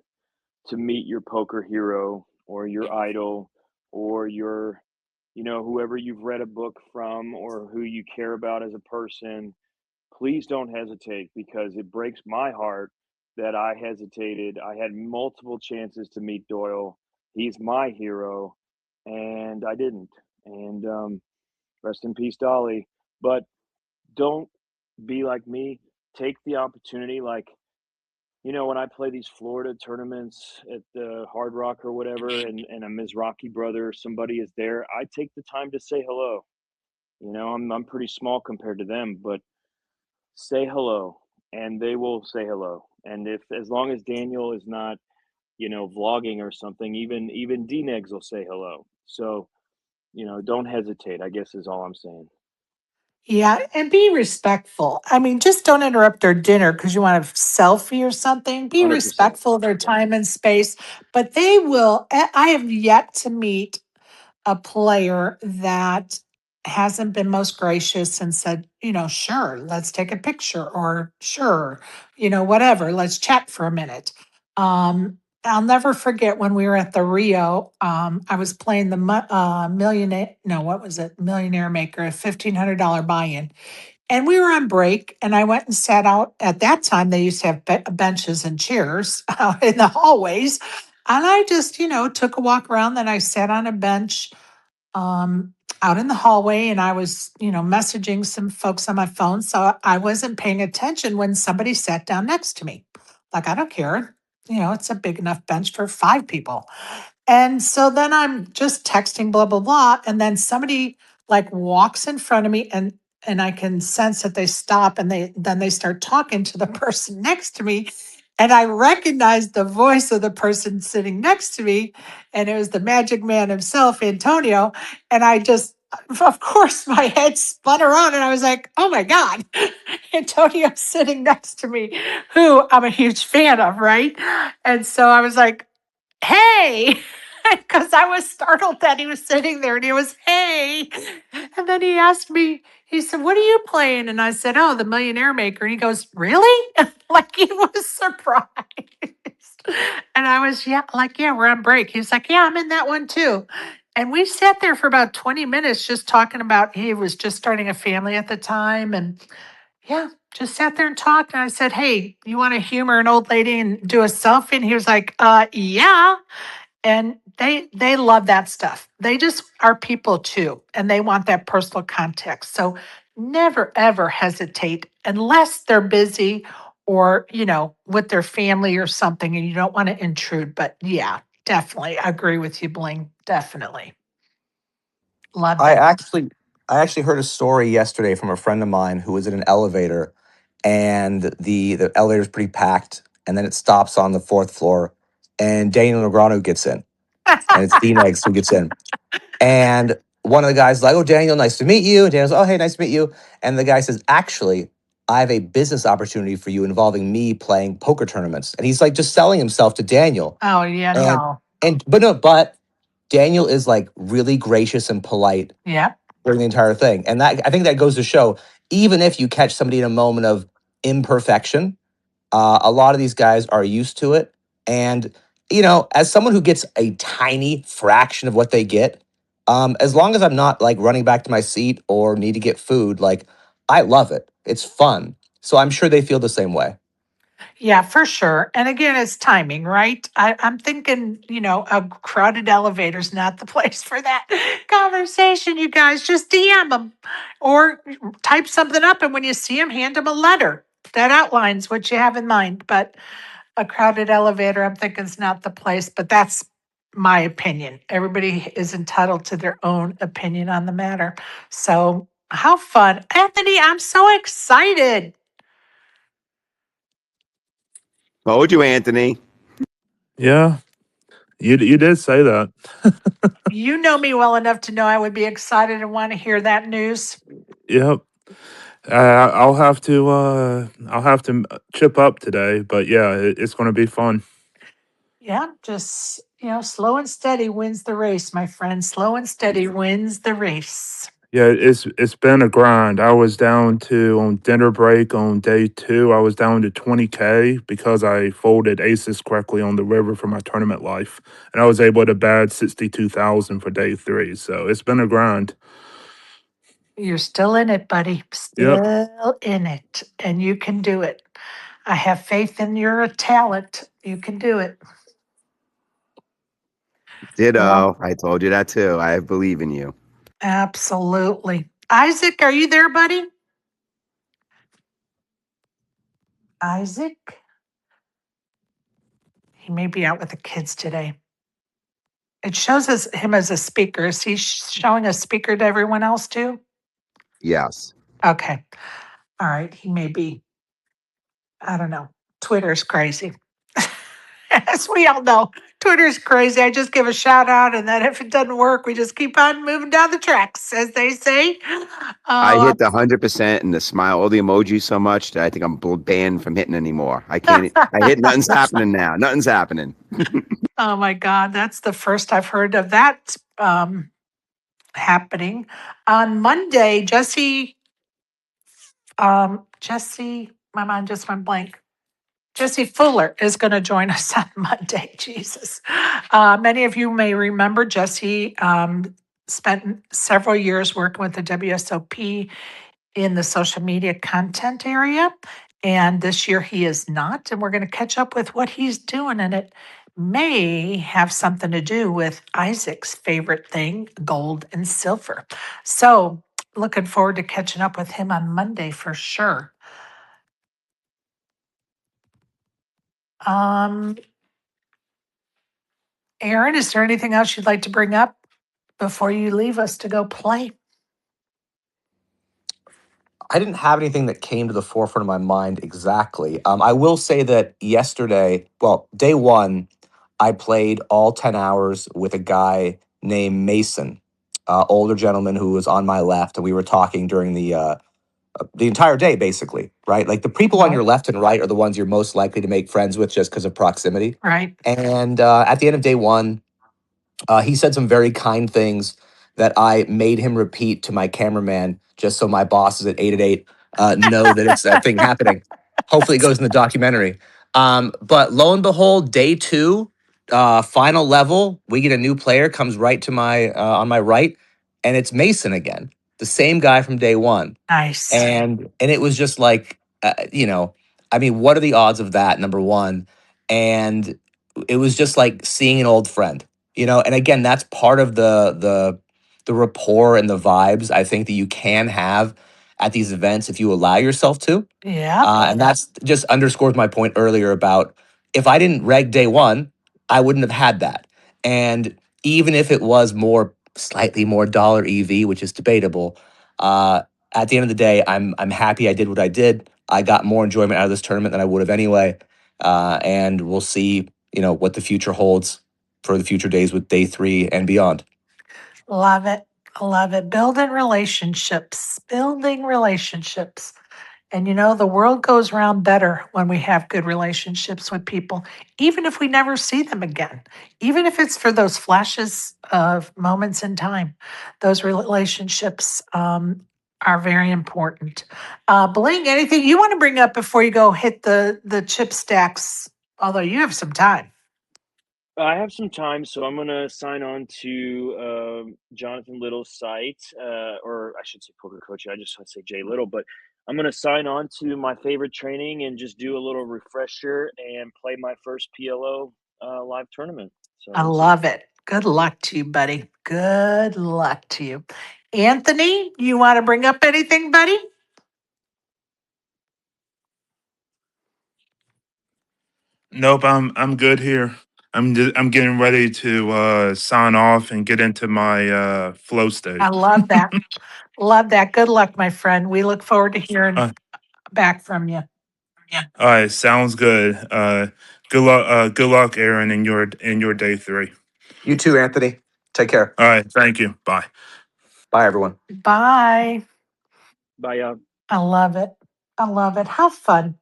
to meet your poker hero or your idol or your, whoever you've read a book from or who you care about as a person. Please don't hesitate because it breaks my heart that I hesitated. I had multiple chances to meet Doyle. He's my hero, and I didn't. And rest in peace, Dolly. But don't be like me. Take the opportunity. Like, when I play these Florida tournaments at the Hard Rock or whatever, and a Mizrachi brother or somebody is there, I take the time to say hello. I'm pretty small compared to them, but say hello, and they will say hello. And if as long as Daniel is not, vlogging or something, even D-Negs will say hello. So, don't hesitate, I guess is all I'm saying. Yeah, and be respectful. I mean, just don't interrupt their dinner because you want a selfie or something. Be 100%. respectful of their Yeah. time and space. But they will. I have yet to meet a player that hasn't been most gracious and said, sure, let's take a picture, or sure, whatever, let's chat for a minute. I'll never forget when we were at the Rio. I was playing the millionaire, no, what was it? Millionaire Maker, a $1,500 buy-in. And we were on break, and I went and sat out. At that time, they used to have benches and chairs out in the hallways. And I just, took a walk around. Then I sat on a bench um, out in the hallway, and I was, messaging some folks on my phone. So I wasn't paying attention when somebody sat down next to me. Like, I don't care. It's a big enough bench for 5 people. And so then I'm just texting blah blah blah, and then somebody like walks in front of me, and I can sense that they stop, and they start talking to the person next to me, and I recognize the voice of the person sitting next to me, and it was the magic man himself, Antonio, and I just, of course, my head spun around and I was like, oh my God, Antonio's sitting next to me, who I'm a huge fan of, right? And so I was like, hey, because I was startled that he was sitting there and he was, hey. And then he asked me, he said, what are you playing? And I said, oh, the Millionaire Maker. And he goes, really? Like he was surprised. And I was, yeah, like, yeah, we're on break. He's like, yeah, I'm in that one too. And we sat there for about 20 minutes just talking about, he was just starting a family at the time. And yeah, just sat there and talked. And I said, hey, you want to humor an old lady and do a selfie? And he was like, yeah. And they love that stuff. They just are people too, and they want that personal context. So never ever hesitate unless they're busy or, with their family or something and you don't want to intrude. But yeah, definitely agree with you, Bling. Definitely. Love I that. actually I actually heard a story yesterday from a friend of mine who was in an elevator, and the elevator's pretty packed, and then it stops on the fourth floor, and Daniel Negreanu gets in, and it's D-Negs who gets in. And one of the guys is like, "Oh, Daniel, nice to meet you." And Daniel's, "Oh, hey, nice to meet you." And the guy says, "Actually, I have a business opportunity for you involving me playing poker tournaments." And he's like just selling himself to Daniel. Oh, yeah, And no. but Daniel is like really gracious and polite Yep. during the entire thing. And that I think that goes to show, even if you catch somebody in a moment of imperfection, a lot of these guys are used to it. And, as someone who gets a tiny fraction of what they get, as long as I'm not like running back to my seat or need to get food, like I love it. It's fun. So I'm sure they feel the same way. Yeah, for sure. And again, it's timing, right? I'm thinking, a crowded elevator's not the place for that conversation, you guys. Just DM them or type something up. And when you see them, hand them a letter that outlines what you have in mind. But a crowded elevator, I'm thinking, is not the place. But that's my opinion. Everybody is entitled to their own opinion on the matter. So, how fun. Anthony, I'm so excited. Told you, Anthony. Yeah, you did say that. You know me well enough to know I would be excited and want to hear that news. Yep. I'll have to chip up today, but yeah, it's going to be fun. Yeah, just, slow and steady wins the race, my friend. Slow and steady wins the race. Yeah, it's been a grind. I was down to on dinner break on day 2. I was down to 20K because I folded aces correctly on the river for my tournament life, and I was able to bad 62,000 for day 3. So it's been a grind. You're still in it, buddy. Yep. Still in it. And you can do it. I have faith in your talent. You can do it. Well, Ditto. I told you that too. I believe in you. absolutely. Isaac, are you there, buddy? Isaac? He may be out with the kids today. It shows us him as a speaker. Is he showing a speaker to everyone else too? Yes. Okay. All right. He may be, I don't know. Twitter's crazy. As we all know, Twitter's crazy. I just give a shout out, and then if it doesn't work, we just keep on moving down the tracks, as they say. I Uh, hit the 100% and the smile, all the emojis so much that I think I'm banned from hitting anymore. I can't. I hit. Nothing's happening now. Nothing's happening. oh my God, that's the first I've heard of that happening. On Monday, Jesse, my mind just went blank. Jesse Fuller is going to join us on Monday. Jesus. Many of you may remember Jesse spent several years working with the WSOP in the social media content area. And this year he is not. And we're going to catch up with what he's doing. And it may have something to do with Isaac's favorite thing, gold and silver. So looking forward to catching up with him on Monday for sure. Um, Aaron, is there anything else you'd like to bring up before you leave us to go play? I didn't have anything that came to the forefront of my mind exactly. I will say that yesterday, well, day 1, I played all 10 hours with a guy named Mason, older gentleman who was on my left, and we were talking during the entire day, basically, right? Like the people on Right. your left and right are the ones you're most likely to make friends with just because of proximity. Right. And at the end of day 1, he said some very kind things that I made him repeat to my cameraman, just so my bosses at 8 at 8 know that it's a thing happening. Hopefully, it goes in the documentary. But lo and behold, day 2, final level, we get a new player, comes right to my on my right, and it's Mason again, the same guy from day 1. Nice. And it was just like, I mean, what are the odds of that? Number one, and it was just like seeing an old friend, And again, that's part of the rapport and the vibes I think that you can have at these events if you allow yourself to. Yeah. And that's just underscores my point earlier about if I didn't reg day 1, I wouldn't have had that. And even if it was slightly more dollar EV, which is debatable, uh, at the end of the day, I'm happy I did what I did. I got more enjoyment out of this tournament than I would have anyway. And we'll see, what the future holds for the future days with day 3 and beyond. Love it. Love it. Building relationships. Building relationships. And the world goes around better when we have good relationships with people, even if we never see them again, even if it's for those flashes of moments in time. Those relationships are very important. Bling, anything you want to bring up before you go hit the chip stacks? Although you have some time. I have some time, so I'm gonna sign on to Jonathan Little's site, or I should say Poker Coach. I just want to say Jay Little, but I'm gonna sign on to my favorite training and just do a little refresher and play my first PLO live tournament. So I we'll see. love it. Good luck to you, buddy. Good luck to you. Anthony, you want to bring up anything, buddy? Nope, I'm good here. I'm getting ready to sign off and get into my flow I state. love that. Love that. Good luck, my friend. We look forward to hearing Uh, back from you. all right, sounds good. Good luck. Good luck, Aaron, in your day 3. You too, Anthony. Take care. All right, thank you. Bye. Bye, everyone. Bye. Bye, y'all. I love it. I love it. How fun.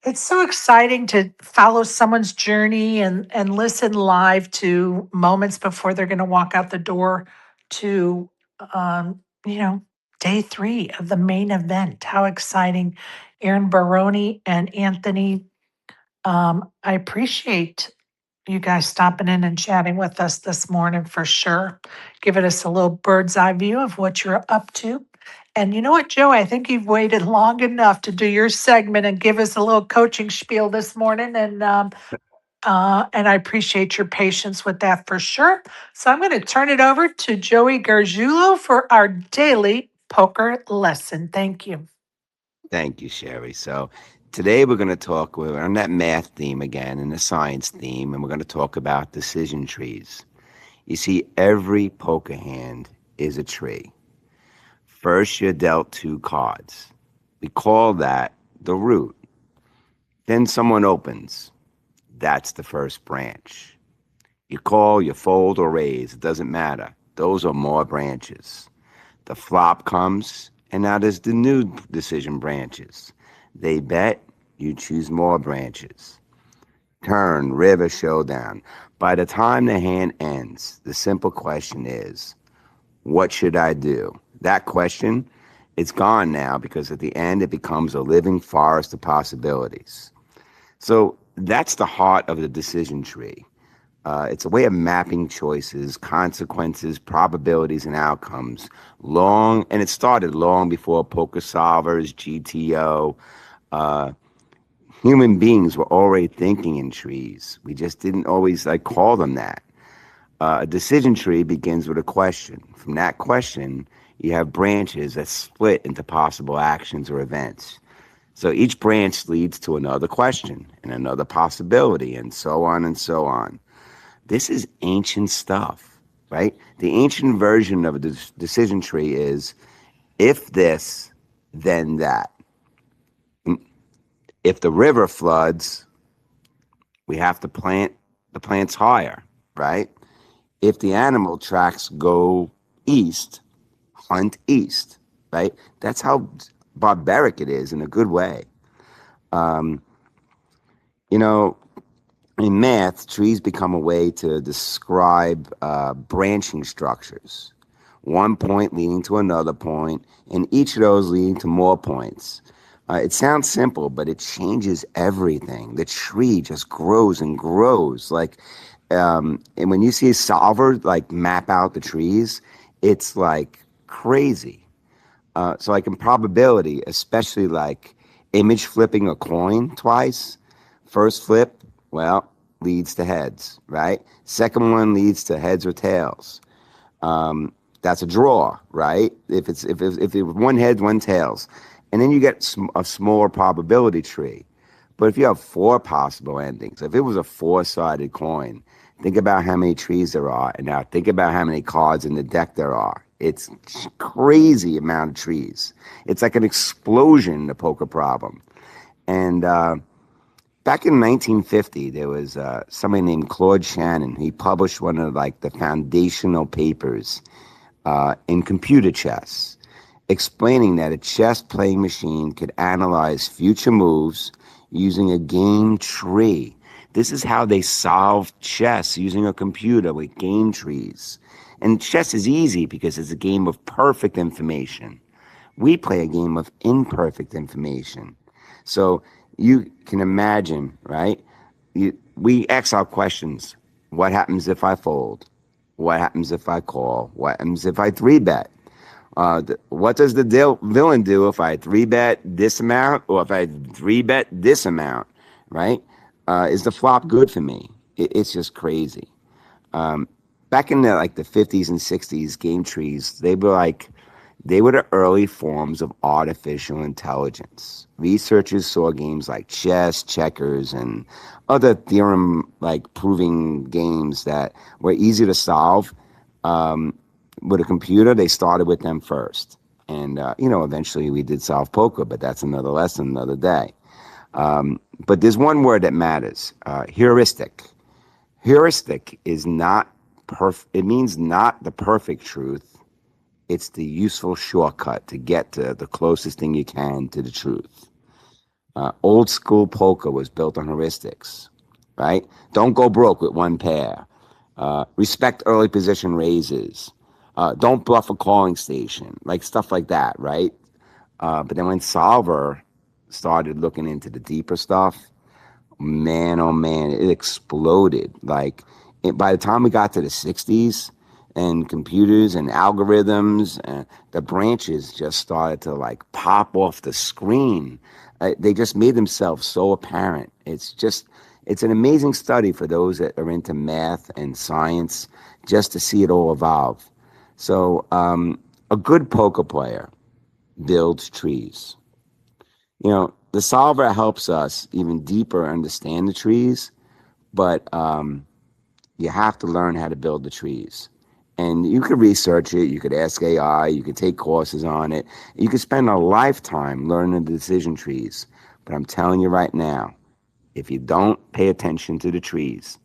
It's so exciting to follow someone's journey and listen live to moments before they're going to walk out the door to, you know, day 3 of the main event. How exciting. Aaron Barone and Anthony, I appreciate you guys stopping in and chatting with us this morning for sure, giving us a little bird's eye view of what you're up to. And you know what, Joe? I think you've waited long enough to do your segment and give us a little coaching spiel this morning. And I appreciate your patience with that for sure. So I'm going to turn it over to Joey Gargiulo for our daily poker lesson. Thank you. Thank you, Sherry. So today we're on that math theme again and the science theme, and we're going to talk about decision trees. You see, every poker hand is a tree. First, you're dealt 2 cards. We call that the root. Then someone opens. That's the first branch. You call, you fold, or raise. It doesn't matter. Those are more branches. The flop comes, and now there's the new decision branches. They bet, you choose more branches. Turn, river, showdown. By the time the hand ends, the simple question is, what should I do? That question, it's gone now because at the end it becomes a living forest of possibilities. So that's the heart of the decision tree. It's a way of mapping choices, consequences, probabilities, and outcomes. And it started long before poker solvers, GTO. Human beings were already thinking in trees. We just didn't always call them that. A decision tree begins with a question. From that question, you have branches that split into possible actions or events. So each branch leads to another question and another possibility, and so on and so on. This is ancient stuff, right? The ancient version of a decision tree is, if this, then that. If the river floods, we have to plant the plants higher, right? If the animal tracks go east, hunt east, right? That's how barbaric it is in a good way. You know, in math, trees become a way to describe branching structures. One point leading to another point, and each of those leading to more points. It sounds simple, but it changes everything. The tree just grows and grows. And when you see a solver map out the trees, it's crazy. So in probability, especially image flipping a coin twice, first flip, well, leads to heads, right? Second one leads to heads or tails. That's a draw, right? If it's one head, one tails. And then you get a smaller probability tree. But if you have 4 possible endings, if it was a 4-sided coin, think about how many trees there are, and now think about how many cards in the deck there are. It's crazy amount of trees. It's like an explosion in the poker problem. And back in 1950, there was somebody named Claude Shannon. He published one of the foundational papers in computer chess, explaining that a chess playing machine could analyze future moves using a game tree. This is how they solved chess, using a computer with game trees. And chess is easy because it's a game of perfect information. We play a game of imperfect information. So you can imagine, right? We ask our questions. What happens if I fold? What happens if I call? What happens if I 3-bet? What does the villain do if I 3-bet this amount or if I 3-bet this amount, right? Is the flop good for me? It's just crazy. Back in the 50s and 60s, game trees, they were the early forms of artificial intelligence. Researchers saw games like chess, checkers, and other theorem proving games that were easy to solve with a computer. They started with them first. And eventually we did solve poker, but that's another lesson, another day. But there's one word that matters, heuristic. Heuristic is not it means not the perfect truth. It's the useful shortcut to get to the closest thing you can to the truth. Old school poker was built on heuristics, right? Don't go broke with one pair. Respect early position raises. Don't bluff a calling station, like stuff like that, right? But then when Solver started looking into the deeper stuff, man, oh man, it exploded. Like by the time we got to the 60s and computers and algorithms, the branches just started to like pop off the screen. They just made themselves so apparent. It's an amazing study for those that are into math and science, just to see it all evolve. So a good poker player builds trees. You know, the solver helps us even deeper understand the trees, but you have to learn how to build the trees. And you could research it, you could ask AI, you could take courses on it, you could spend a lifetime learning the decision trees. But I'm telling you right now, if you don't pay attention to the trees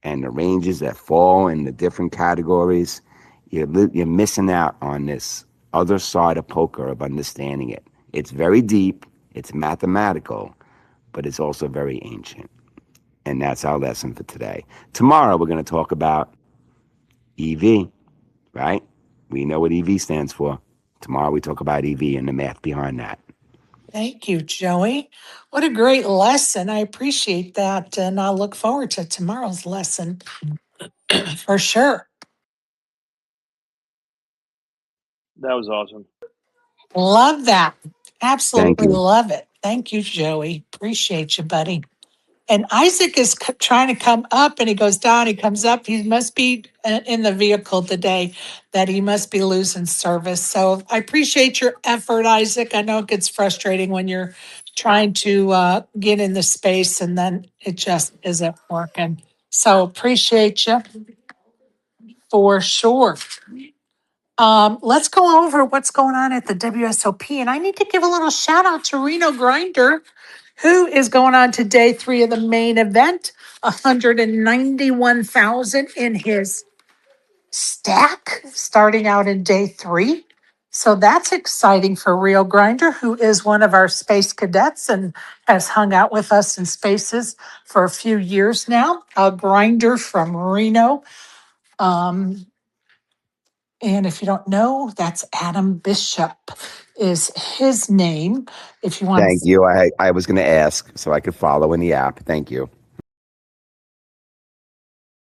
and the ranges that fall in the different categories, you're missing out on this other side of poker of understanding it. It's very deep, it's mathematical, but it's also very ancient. And that's our lesson for today. Tomorrow, we're going to talk about EV, right? We know what EV stands for. Tomorrow, we talk about EV and the math behind that. Thank you, Joey. What a great lesson. I appreciate that. And I'll look forward to tomorrow's lesson for sure. That was awesome. Love that. Thank Absolutely you. love it. Thank you, Joey. Appreciate you, buddy. And Isaac is trying to come up and he goes down. He comes up. He must be in the vehicle today, that he must be losing service. So I appreciate your effort, Isaac. I know it gets frustrating when you're trying to get in the space and then it just isn't working. So appreciate you for sure. Let's go over what's going on at the WSOP. And I need to give a little shout out to Reno Grinder, who is going on to day 3 of the main event, 191,000 in his stack, starting out in day 3. So that's exciting for Rio Grinder, who is one of our space cadets and has hung out with us in spaces for a few years now. A grinder from Reno. And if you don't know, that's Adam Bishop is his name. If you want Thank you. I was going to ask so I could follow in the app. Thank you.